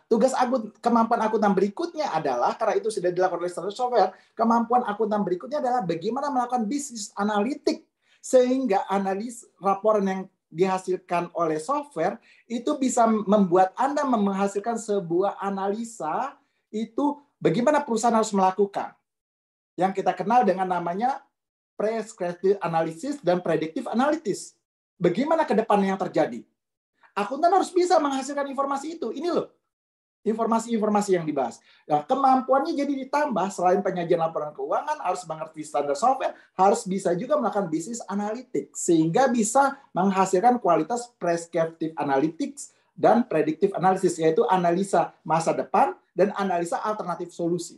kemampuan akuntan berikutnya adalah, karena itu sudah dilakukan oleh software, kemampuan akuntan berikutnya adalah bagaimana melakukan bisnis analitik. Sehingga analis laporan yang dihasilkan oleh software itu bisa membuat Anda menghasilkan sebuah analisa itu bagaimana perusahaan harus melakukan. Yang kita kenal dengan namanya prescriptive analysis dan predictive analysis. Bagaimana ke depan yang terjadi? Akuntan harus bisa menghasilkan informasi itu. Ini loh, informasi-informasi yang dibahas. Nah, kemampuannya jadi ditambah, selain penyajian laporan keuangan, harus mengerti standar software, harus bisa juga melakukan bisnis analitik, sehingga bisa menghasilkan kualitas prescriptive analytics dan predictive analysis, yaitu analisa masa depan dan analisa alternatif solusi.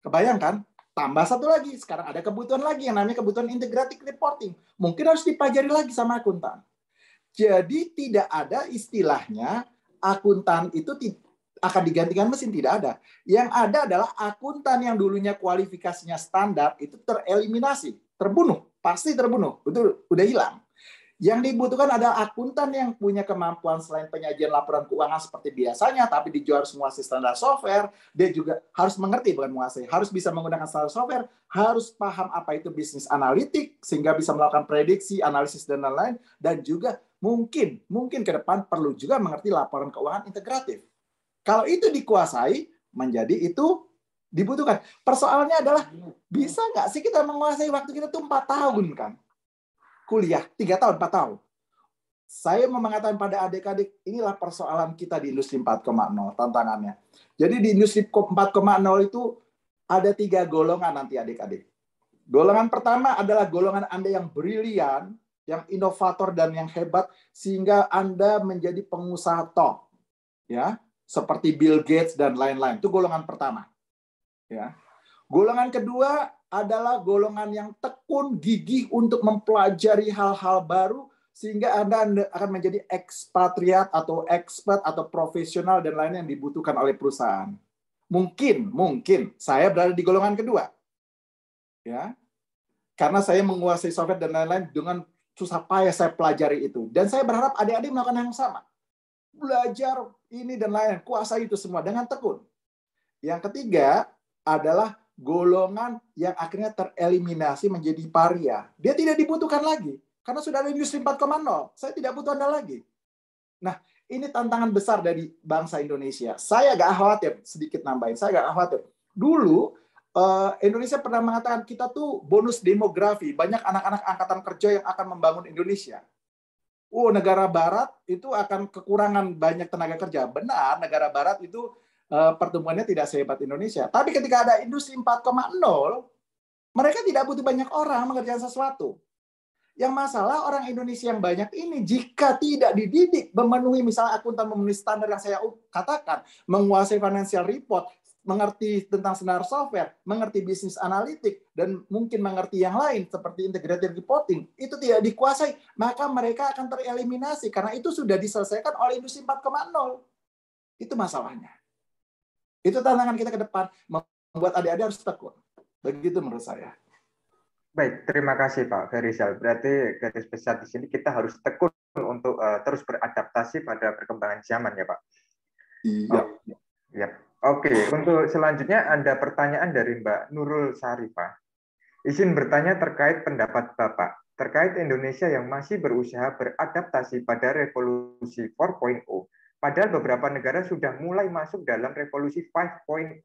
Kebayangkan? Tambah satu lagi, sekarang ada kebutuhan lagi yang namanya kebutuhan integrated reporting. Mungkin harus dipelajari lagi sama akuntan. Jadi tidak ada istilahnya akuntan itu akan digantikan mesin, tidak ada. Yang ada adalah akuntan yang dulunya kualifikasinya standar itu tereliminasi, terbunuh, pasti terbunuh, betul, udah hilang. Yang dibutuhkan adalah akuntan yang punya kemampuan selain penyajian laporan keuangan seperti biasanya, tapi dia juga harus menguasai standar software, dia juga harus mengerti, bukan menguasai, harus bisa menggunakan standar software, harus paham apa itu bisnis analitik, sehingga bisa melakukan prediksi, analisis, dan lain-lain, dan juga mungkin ke depan perlu juga mengerti laporan keuangan integratif. Kalau itu dikuasai, menjadi itu dibutuhkan. Persoalannya adalah, bisa nggak sih kita menguasai waktu kita tuh 4 tahun kan? Kuliah, 3 tahun, 4 tahun. Saya mau mengatakan pada adik-adik, inilah persoalan kita di industri 4.0, tantangannya. Jadi di industri 4.0 itu ada 3 golongan nanti adik-adik. Golongan pertama adalah golongan Anda yang brilian, yang inovator dan yang hebat, sehingga Anda menjadi pengusaha top. Ya, seperti Bill Gates dan lain-lain. Itu golongan pertama. Ya. Golongan kedua adalah golongan yang tekun, gigih untuk mempelajari hal-hal baru, sehingga Anda akan menjadi ekspatriat atau expert atau profesional dan lain-lain yang dibutuhkan oleh perusahaan. Mungkin saya berada di golongan kedua. Ya. Karena saya menguasai software dan lain-lain dengan susah payah saya pelajari itu. Dan saya berharap adik-adik melakukan yang sama. Belajar ini dan lain-lain, kuasai itu semua dengan tekun. Yang ketiga adalah golongan yang akhirnya tereliminasi menjadi paria. Dia tidak dibutuhkan lagi. Karena sudah ada industri 4.0. Saya tidak butuh Anda lagi. Nah, ini tantangan besar dari bangsa Indonesia. Saya agak khawatir, sedikit nambahin. Saya agak khawatir. Dulu, Indonesia pernah mengatakan kita tuh bonus demografi. Banyak anak-anak angkatan kerja yang akan membangun Indonesia. Negara barat itu akan kekurangan banyak tenaga kerja. Benar, negara barat itu pertumbuhannya tidak sehebat Indonesia. Tapi ketika ada industri 4.0, mereka tidak butuh banyak orang mengerjakan sesuatu. Yang masalah orang Indonesia yang banyak ini, jika tidak dididik, memenuhi misalnya akuntan, memenuhi standar yang saya katakan, menguasai financial report, mengerti tentang senar software, mengerti bisnis analitik, dan mungkin mengerti yang lain seperti integrated reporting, itu tidak dikuasai, maka mereka akan tereliminasi karena itu sudah diselesaikan oleh industri 4.0. Itu masalahnya. Itu tantangan kita ke depan, membuat adik-adik harus tekun. Begitu menurut saya. Baik, terima kasih Pak Ferizal. Berarti garis besar di sini kita harus tekun untuk terus beradaptasi pada perkembangan zaman ya Pak. Iya. Ya. Oke, untuk selanjutnya ada pertanyaan dari Mbak Nurul Sarifah. Izin bertanya terkait pendapat Bapak terkait Indonesia yang masih berusaha beradaptasi pada revolusi 4.0. Padahal beberapa negara sudah mulai masuk dalam revolusi 5.0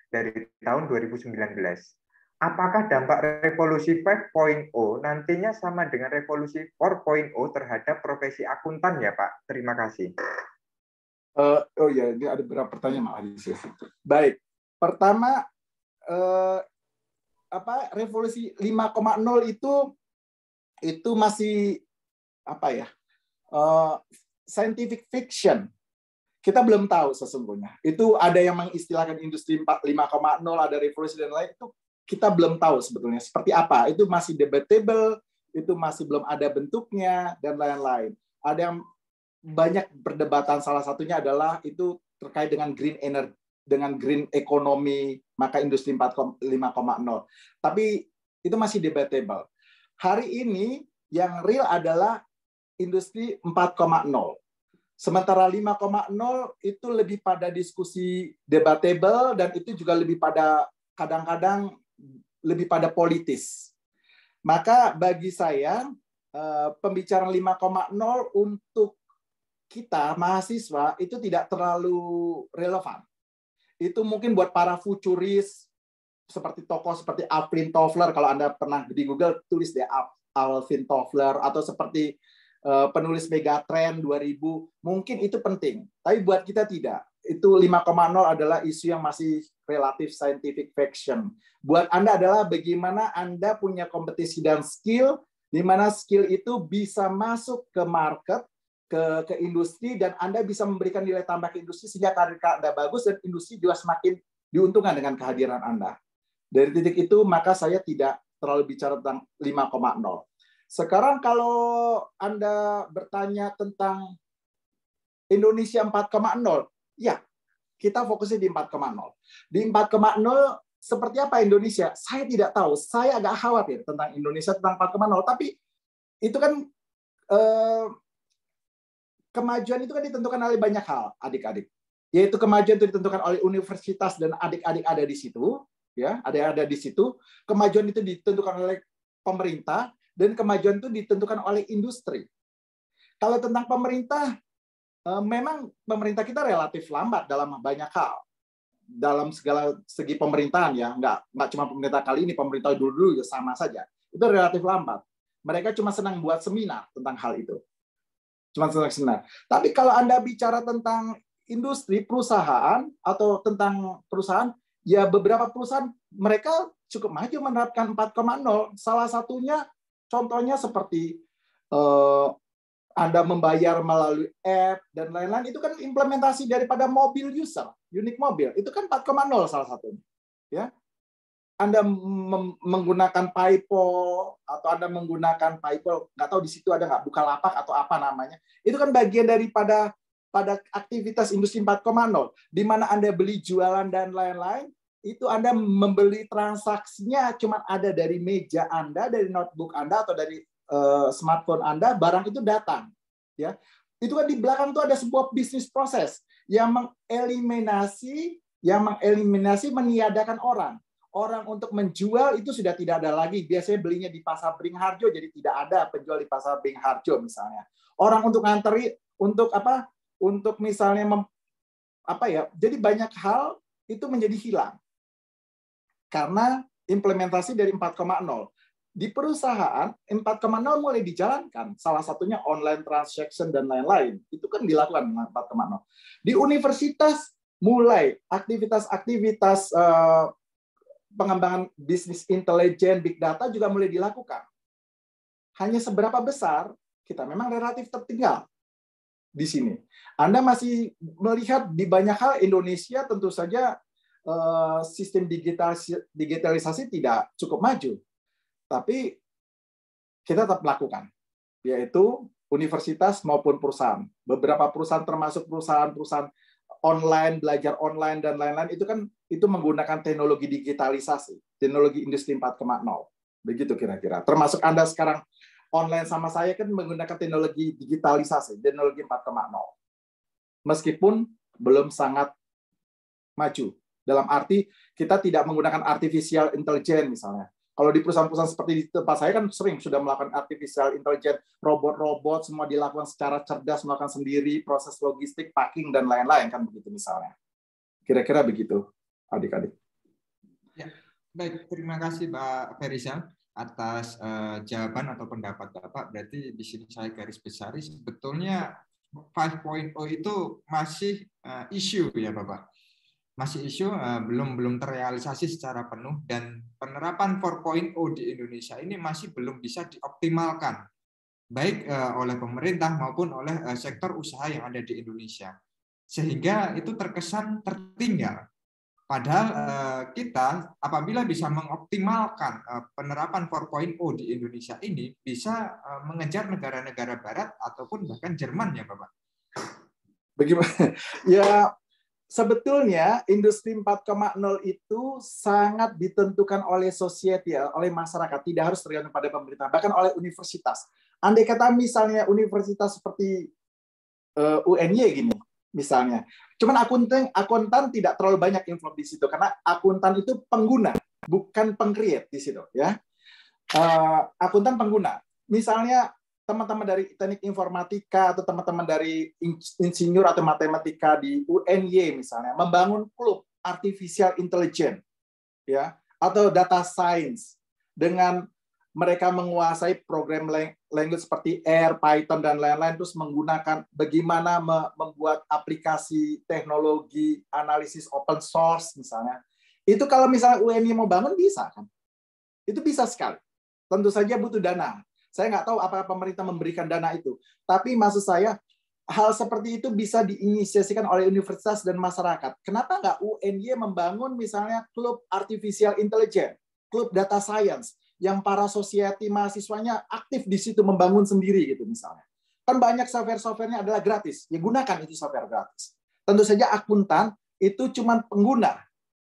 dari tahun 2019. Apakah dampak revolusi 5.0 nantinya sama dengan revolusi 4.0 terhadap profesi akuntan ya Pak? Terima kasih. Oh ya, ini ada beberapa pertanyaan. Baik, pertama revolusi 5.0 itu masih apa ya? Scientific fiction. Kita belum tahu sesungguhnya. Itu ada yang mengistilahkan industri 5.0, ada revolusi dan lain itu. Kita belum tahu sebetulnya seperti apa. Itu masih debatable, itu masih belum ada bentuknya, dan lain-lain. Ada yang banyak perdebatan, salah satunya adalah itu terkait dengan green energy, dengan green economy, maka industri 5.0. Tapi itu masih debatable. Hari ini yang real adalah industri 4.0. Sementara 5.0 itu lebih pada diskusi debatable, dan itu juga lebih pada kadang-kadang lebih pada politis. Maka bagi saya, pembicaraan 5.0 untuk kita, mahasiswa, itu tidak terlalu relevan. Itu mungkin buat para futuris, seperti tokoh seperti Alvin Toffler, kalau Anda pernah di Google, tulis deh Alvin Toffler, atau seperti penulis Megatrend 2000, mungkin itu penting. Tapi buat kita tidak. Itu 5.0 adalah isu yang masih relatif scientific fiction. Buat Anda adalah bagaimana Anda punya kompetisi dan skill, di mana skill itu bisa masuk ke market, ke industri, dan Anda bisa memberikan nilai tambah ke industri sehingga karir Anda bagus, dan industri juga semakin diuntungkan dengan kehadiran Anda. Dari titik itu, maka saya tidak terlalu bicara tentang 5.0. Sekarang kalau Anda bertanya tentang Indonesia 4.0, ya, kita fokusnya di 4.0. Di 4.0, seperti apa Indonesia? Saya tidak tahu. Saya agak khawatir tentang Indonesia tentang 4.0. Tapi itu kan kemajuan itu kan ditentukan oleh banyak hal, adik-adik. Yaitu kemajuan itu ditentukan oleh universitas dan adik-adik ada di situ, ya, ada di situ. Kemajuan itu ditentukan oleh pemerintah, dan kemajuan itu ditentukan oleh industri. Kalau tentang pemerintah, memang pemerintah kita relatif lambat dalam banyak hal. Dalam segala segi pemerintahan ya, nggak cuma pemerintah kali ini, pemerintah dulu ya sama saja. Itu relatif lambat. Mereka cuma senang buat seminar tentang hal itu. Cuma senang seminar. Tapi kalau Anda bicara tentang industri, perusahaan, atau tentang perusahaan, ya beberapa perusahaan mereka cukup maju menerapkan 4.0. Salah satunya, contohnya seperti Anda membayar melalui app dan lain-lain, itu kan implementasi daripada mobil user, unit mobil. Itu kan 4.0 salah satunya. Ya. Anda menggunakan PayPal, atau Anda menggunakan PayPal, nggak tahu di situ ada nggak Bukalapak atau apa namanya. Itu kan bagian daripada pada aktivitas industri 4.0, di mana Anda beli, jualan, dan lain-lain, itu Anda membeli transaksinya cuma ada dari meja Anda, dari notebook Anda, atau dari smartphone Anda, barang itu datang. Ya, itu kan di belakang itu ada sebuah bisnis proses yang mengeliminasi meniadakan orang. Orang untuk menjual itu sudah tidak ada lagi. Biasanya belinya di pasar Beringharjo, jadi tidak ada penjual di pasar Beringharjo misalnya. Orang untuk nganteri, untuk apa? Untuk misalnya jadi banyak hal itu menjadi hilang karena implementasi dari 4.0. Di perusahaan 4.0 mulai dijalankan, salah satunya online transaction dan lain-lain. Itu kan dilakukan 4.0. Di universitas mulai aktivitas-aktivitas pengembangan bisnis intelijen, big data juga mulai dilakukan. Hanya seberapa besar, kita memang relatif tertinggal di sini. Anda masih melihat di banyak hal Indonesia tentu saja sistem digitalisasi tidak cukup maju. Tapi kita tetap melakukan, yaitu universitas maupun perusahaan. Beberapa perusahaan termasuk perusahaan-perusahaan online, belajar online, dan lain-lain, itu menggunakan teknologi digitalisasi, teknologi industri 4.0. Begitu kira-kira. Termasuk Anda sekarang online sama saya kan menggunakan teknologi digitalisasi, teknologi 4.0. Meskipun belum sangat maju. Dalam arti kita tidak menggunakan artificial intelligence misalnya. Kalau di perusahaan-perusahaan seperti di tempat saya kan sering sudah melakukan artificial intelligence, robot-robot semua dilakukan secara cerdas, melakukan sendiri, proses logistik, packing, dan lain-lain kan begitu misalnya. Kira-kira begitu, adik-adik. Ya, baik, terima kasih Pak Ferizal atas jawaban atau pendapat Bapak. Berarti di sini saya garis besari sebetulnya 5.0 itu masih isu ya Bapak. Masih isu, belum terrealisasi secara penuh, dan penerapan 4.0 di Indonesia ini masih belum bisa dioptimalkan baik oleh pemerintah maupun oleh sektor usaha yang ada di Indonesia, sehingga itu terkesan tertinggal. Padahal kita apabila bisa mengoptimalkan penerapan 4.0 di Indonesia ini bisa mengejar negara-negara barat ataupun bahkan Jerman ya Bapak. Bagaimana? Ya, sebetulnya industri 4.0 itu sangat ditentukan oleh society, oleh masyarakat, tidak harus tergantung pada pemerintah, bahkan oleh universitas. Andai kata misalnya universitas seperti UNY gini, misalnya, cuman akuntan tidak terlalu banyak info di situ, karena akuntan itu pengguna, bukan peng-create di situ, ya. Akuntan pengguna. Misalnya teman-teman dari teknik informatika atau teman-teman dari insinyur atau matematika di UNY misalnya membangun klub artificial intelligence ya atau data science dengan mereka menguasai program language seperti R, Python dan lain-lain, terus menggunakan bagaimana membuat aplikasi teknologi analisis open source misalnya. Itu kalau misalnya UNY mau bangun bisa kan? Itu bisa sekali. Tentu saja butuh dana. Saya nggak tahu apakah pemerintah memberikan dana itu. Tapi maksud saya, hal seperti itu bisa diinisiasikan oleh universitas dan masyarakat. Kenapa nggak UNY membangun misalnya klub artificial intelligence, klub data science, yang para society mahasiswanya aktif di situ membangun sendiri gitu misalnya. Kan banyak software-softwarenya adalah gratis. Ya gunakan itu software gratis. Tentu saja akuntan itu cuma pengguna,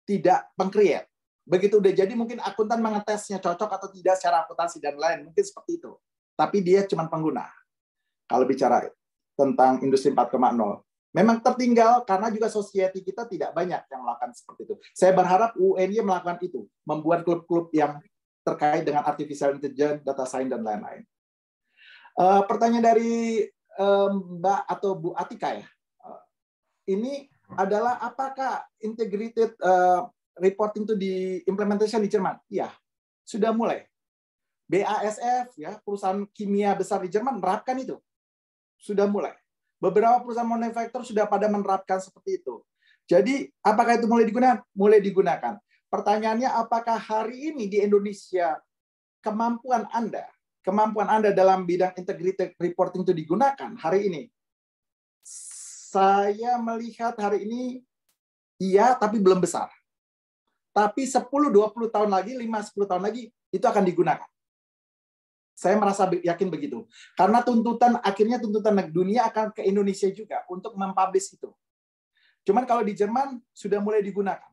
tidak peng-create. Begitu udah jadi mungkin akuntan mengetesnya cocok atau tidak secara akuntansi dan lain, mungkin seperti itu. Tapi dia cuma pengguna. Kalau bicara tentang industri 4.0, memang tertinggal karena juga society kita tidak banyak yang melakukan seperti itu. Saya berharap UNY melakukan itu, membuat klub-klub yang terkait dengan artificial intelligence, data science dan lain-lain. Pertanyaan dari Mbak atau Bu Atika ya. Ini adalah apakah integrated reporting itu diimplementasi di Jerman? Iya, sudah mulai. BASF ya, perusahaan kimia besar di Jerman menerapkan itu. Sudah mulai. Beberapa perusahaan manufaktur sudah pada menerapkan seperti itu. Jadi, apakah itu mulai digunakan? Mulai digunakan. Pertanyaannya, apakah hari ini di Indonesia kemampuan Anda dalam bidang integrated reporting itu digunakan hari ini? Saya melihat hari ini iya, tapi belum besar. Tapi 10-20 tahun lagi, 5-10 tahun lagi, itu akan digunakan. Saya merasa yakin begitu. Karena akhirnya tuntutan dunia akan ke Indonesia juga untuk mempublish itu. Cuman kalau di Jerman sudah mulai digunakan.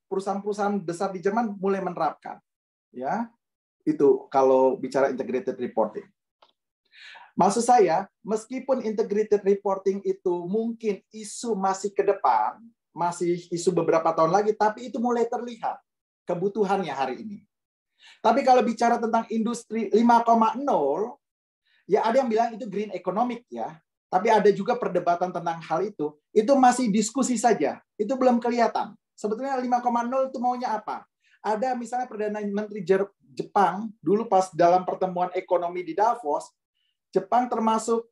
Perusahaan-perusahaan besar di Jerman mulai menerapkan. Ya, itu kalau bicara integrated reporting. Maksud saya, meskipun integrated reporting itu mungkin isu masih ke depan, masih isu beberapa tahun lagi, tapi itu mulai terlihat kebutuhannya hari ini. Tapi kalau bicara tentang industri 5.0, ya ada yang bilang itu green economic ya, tapi ada juga perdebatan tentang hal itu. Itu masih diskusi saja, itu belum kelihatan. Sebetulnya 5.0 itu maunya apa? Ada misalnya Perdana Menteri Jepang, dulu pas dalam pertemuan ekonomi di Davos, Jepang termasuk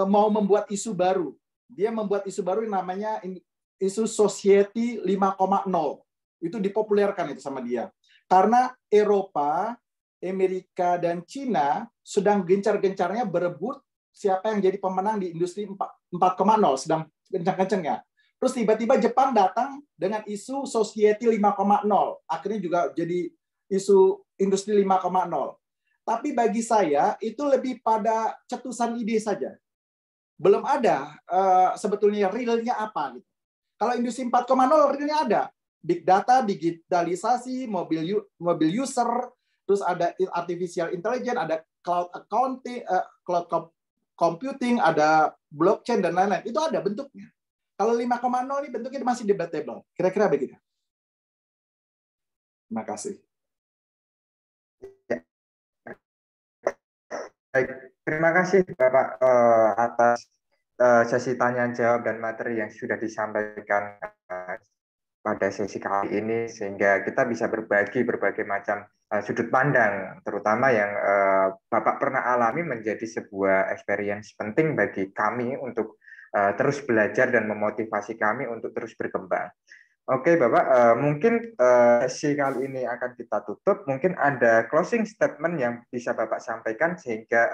mau membuat isu baru. Dia membuat isu baru yang namanya isu Society 5.0. Itu dipopulerkan itu sama dia. Karena Eropa, Amerika, dan Cina sedang gencar-gencarnya berebut siapa yang jadi pemenang di industri 4.0, sedang kencang-kencangnya. Terus tiba-tiba Jepang datang dengan isu Society 5.0. Akhirnya juga jadi isu industri 5.0. Tapi bagi saya itu lebih pada cetusan ide saja. Belum ada sebetulnya realnya apa. Gitu. Kalau industri 4.0 realnya ada. Big data, digitalisasi, mobil user, terus ada artificial intelligence, ada cloud accounting, cloud computing, ada blockchain dan lain-lain. Itu ada bentuknya. Kalau 5.0 ini bentuknya masih debatable. Kira-kira begitu. Terima kasih. Baik, terima kasih Bapak atas sesi tanya jawab dan materi yang sudah disampaikan pada sesi kali ini, sehingga kita bisa berbagi berbagai macam sudut pandang, terutama yang Bapak pernah alami menjadi sebuah experience penting bagi kami untuk terus belajar dan memotivasi kami untuk terus berkembang. Oke, Bapak, mungkin sesi kali ini akan kita tutup. Mungkin ada closing statement yang bisa Bapak sampaikan sehingga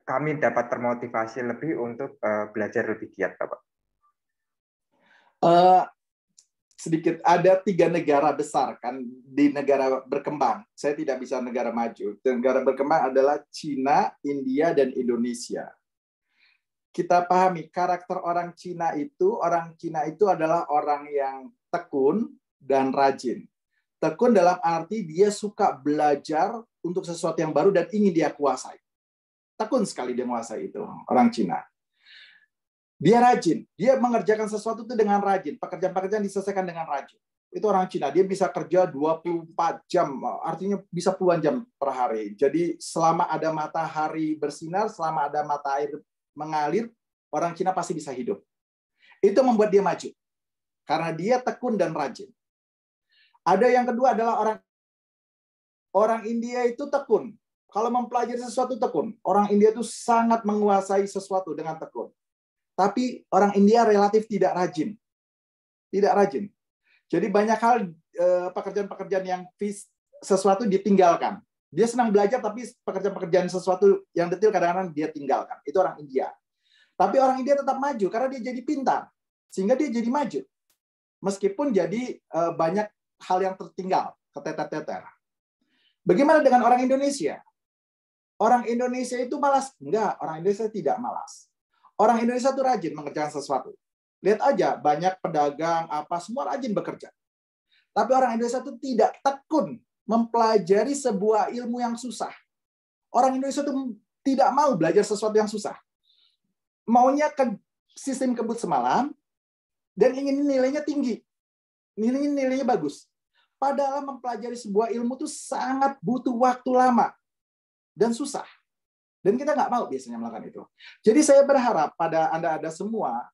kami dapat termotivasi lebih untuk belajar lebih giat, Bapak. Sedikit, ada 3 negara besar kan di negara berkembang. Saya tidak bisa negara maju. Negara berkembang adalah Cina, India, dan Indonesia. Kita pahami karakter orang Cina itu adalah orang yang tekun dan rajin. Tekun dalam arti dia suka belajar untuk sesuatu yang baru dan ingin dia kuasai. Tekun sekali dia menguasai itu, orang Cina. Dia rajin, dia mengerjakan sesuatu itu dengan rajin. Pekerjaan-pekerjaan diselesaikan dengan rajin. Itu orang Cina, dia bisa kerja 24 jam, artinya bisa puluhan jam per hari. Jadi selama ada matahari bersinar, selama ada mata air mengalir, orang Cina pasti bisa hidup. Itu membuat dia maju. Karena dia tekun dan rajin. Ada yang kedua adalah orang India itu tekun. Kalau mempelajari sesuatu tekun. Orang India itu sangat menguasai sesuatu dengan tekun. Tapi orang India relatif tidak rajin. Tidak rajin. Jadi banyak hal pekerjaan-pekerjaan yang sesuatu ditinggalkan. Dia senang belajar, tapi pekerjaan-pekerjaan sesuatu yang detail kadang-kadang dia tinggalkan. Itu orang India. Tapi orang India tetap maju karena dia jadi pintar. Sehingga dia jadi maju. Meskipun jadi banyak hal yang tertinggal, keteter-teter. Bagaimana dengan orang Indonesia? Orang Indonesia itu malas? Enggak, orang Indonesia tidak malas. Orang Indonesia itu rajin mengerjakan sesuatu. Lihat aja, banyak pedagang, semua rajin bekerja. Tapi orang Indonesia itu tidak tekun mempelajari sebuah ilmu yang susah. Orang Indonesia itu tidak mau belajar sesuatu yang susah. Maunya ke sistem kebut semalam, dan ingin nilainya tinggi. Nilainya bagus. Padahal mempelajari sebuah ilmu itu sangat butuh waktu lama. Dan susah. Dan kita nggak mau biasanya melakukan itu. Jadi saya berharap pada Anda-Anda semua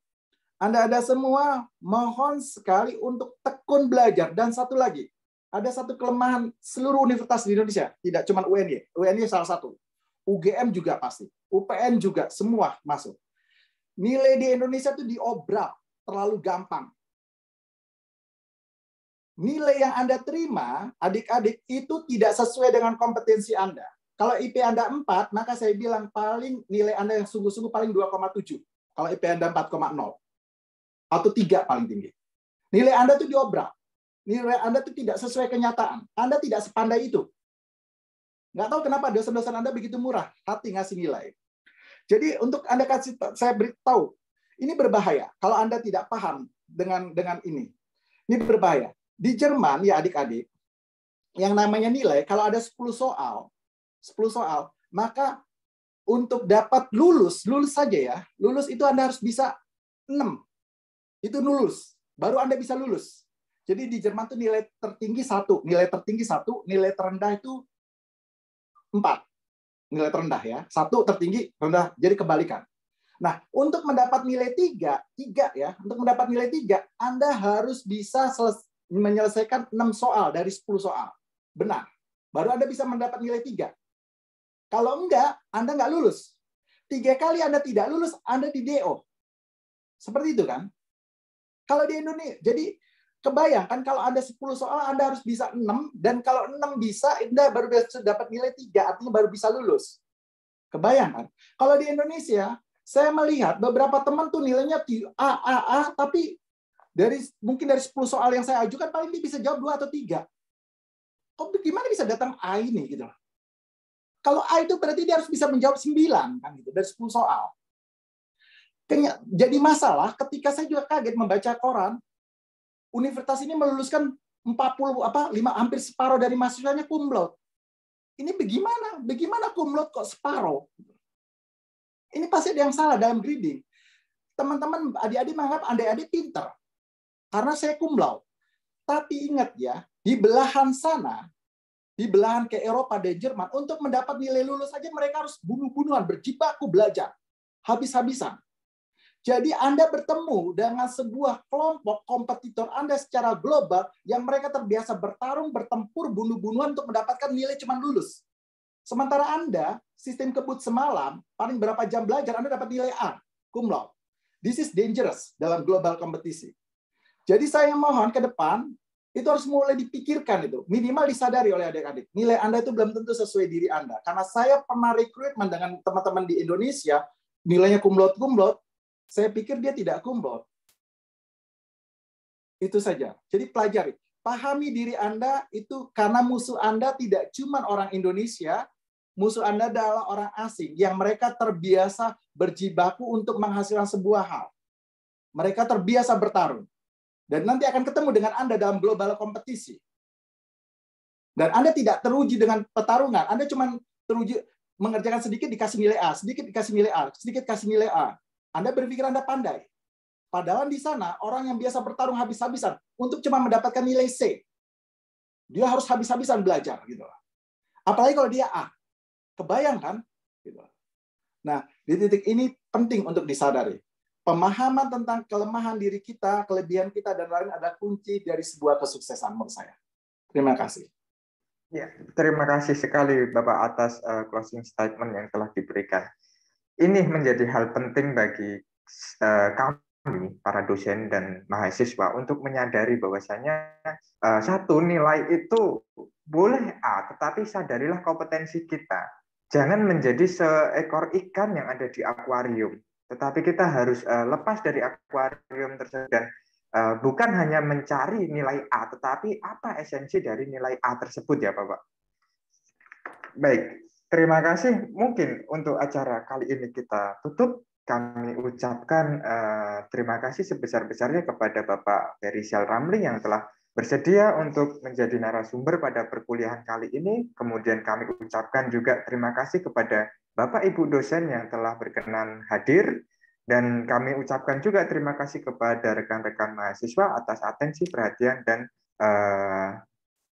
mohon sekali untuk tekun belajar. Dan satu lagi, ada satu kelemahan seluruh universitas di Indonesia, tidak cuma UNY. UNY salah satu. UGM juga pasti. UPN juga, semua masuk. Nilai di Indonesia itu diobral, terlalu gampang. Nilai yang Anda terima, adik-adik, itu tidak sesuai dengan kompetensi Anda. Kalau IP Anda 4, maka saya bilang paling nilai Anda yang sungguh-sungguh paling 2,7. Kalau IP Anda 4,0. Atau 3 paling tinggi. Nilai Anda itu diobral. Nilai Anda itu tidak sesuai kenyataan. Anda tidak sepandai itu. Nggak tahu kenapa dosen-dosen Anda begitu murah hati ngasih nilai. Jadi untuk Anda saya beritahu, ini berbahaya. Kalau Anda tidak paham dengan ini. Ini berbahaya. Di Jerman, ya adik-adik, yang namanya nilai, kalau ada 10 soal, maka untuk dapat lulus saja ya, lulus itu Anda harus bisa 6. Itu lulus. Baru Anda bisa lulus. Jadi di Jerman itu nilai tertinggi 1. Nilai tertinggi 1, nilai terendah itu 4. Nilai terendah ya. 1 tertinggi, rendah. Jadi kebalikan. Nah, untuk mendapat nilai 3 ya, untuk mendapat nilai 3, Anda harus bisa menyelesaikan 6 soal dari 10 soal. Benar. Baru Anda bisa mendapat nilai 3. Kalau enggak, Anda nggak lulus. 3 kali Anda tidak lulus, Anda di DO. Seperti itu kan? Kalau di Indonesia, jadi kebayangkan kalau Anda 10 soal, Anda harus bisa 6, dan kalau 6 bisa, Anda baru bisa dapat nilai 3, artinya baru bisa lulus. Kebayangkan? Kalau di Indonesia, saya melihat beberapa teman tuh nilainya A, tapi mungkin dari 10 soal yang saya ajukan, paling dia bisa jawab 2 atau 3. Kok gimana bisa datang A ini? Gitu. Kalau A itu berarti dia harus bisa menjawab 9, kan gitu, dari 10 soal. Jadi masalah ketika saya juga kaget membaca koran, universitas ini meluluskan 5 hampir separuh dari mahasiswanya cum laude. Ini bagaimana? Bagaimana cum laude kok separuh? Ini pasti ada yang salah dalam grading. Teman-teman, adik-adik menganggap adik-adik pintar karena saya cum laude. Tapi ingat ya, di belahan sana, di belahan ke Eropa dan Jerman, untuk mendapat nilai lulus saja mereka harus bunuh-bunuhan, berjibaku belajar habis-habisan. Jadi Anda bertemu dengan sebuah kelompok kompetitor Anda secara global yang mereka terbiasa bertarung, bertempur, bunuh-bunuhan untuk mendapatkan nilai cuma lulus. Sementara Anda, sistem kebut semalam, paling berapa jam belajar, Anda dapat nilai A, cum laude. This is dangerous dalam global kompetisi. Jadi saya mohon ke depan, itu harus mulai dipikirkan itu. Minimal disadari oleh adik-adik. Nilai Anda itu belum tentu sesuai diri Anda. Karena saya pernah rekrutmen dengan teman-teman di Indonesia, nilainya cum laude, saya pikir dia tidak cum laude. Itu saja. Jadi pelajari. Pahami diri Anda itu karena musuh Anda tidak cuma orang Indonesia, musuh Anda adalah orang asing yang mereka terbiasa berjibaku untuk menghasilkan sebuah hal. Mereka terbiasa bertarung. Dan nanti akan ketemu dengan Anda dalam global kompetisi. Dan Anda tidak teruji dengan pertarungan. Anda cuma teruji mengerjakan sedikit dikasih nilai A, sedikit dikasih nilai A, sedikit kasih nilai A. Anda berpikir Anda pandai. Padahal di sana orang yang biasa bertarung habis-habisan untuk cuma mendapatkan nilai C. Dia harus habis-habisan belajar gitu. Apalagi kalau dia A. Kebayang kan? Gitu. Nah, di titik ini penting untuk disadari. Pemahaman tentang kelemahan diri kita, kelebihan kita, dan lain adalah kunci dari sebuah kesuksesan menurut saya. Terima kasih. Ya, terima kasih sekali Bapak atas closing statement yang telah diberikan. Ini menjadi hal penting bagi kami, para dosen dan mahasiswa, untuk menyadari bahwasanya satu, nilai itu boleh A, tetapi sadarilah kompetensi kita. Jangan menjadi seekor ikan yang ada di akuarium, tetapi kita harus lepas dari akuarium tersebut dan bukan hanya mencari nilai A, tetapi apa esensi dari nilai A tersebut ya Bapak. Baik. Terima kasih. Mungkin untuk acara kali ini kita tutup. Kami ucapkan terima kasih sebesar-besarnya kepada Bapak Ferry Ramli yang telah bersedia untuk menjadi narasumber pada perkuliahan kali ini. Kemudian kami ucapkan juga terima kasih kepada Bapak Ibu dosen yang telah berkenan hadir. Dan kami ucapkan juga terima kasih kepada rekan-rekan mahasiswa atas atensi, perhatian, dan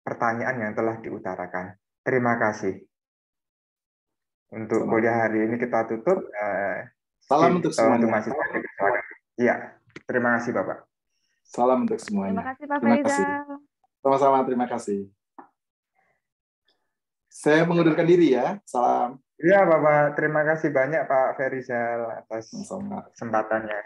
pertanyaan yang telah diutarakan. Terima kasih. Untuk kuliah hari ini kita tutup. Salam untuk Untuk semuanya. mahasiswa dipersilakan. Iya, terima kasih Bapak. Salam untuk semuanya. Terima kasih Pak Terima kasih. Ferizal. Sama-sama, terima kasih. Saya mengundurkan diri ya. Salam. Iya Bapak, terima kasih banyak Pak Ferizal atas Sama-sama. kesempatannya.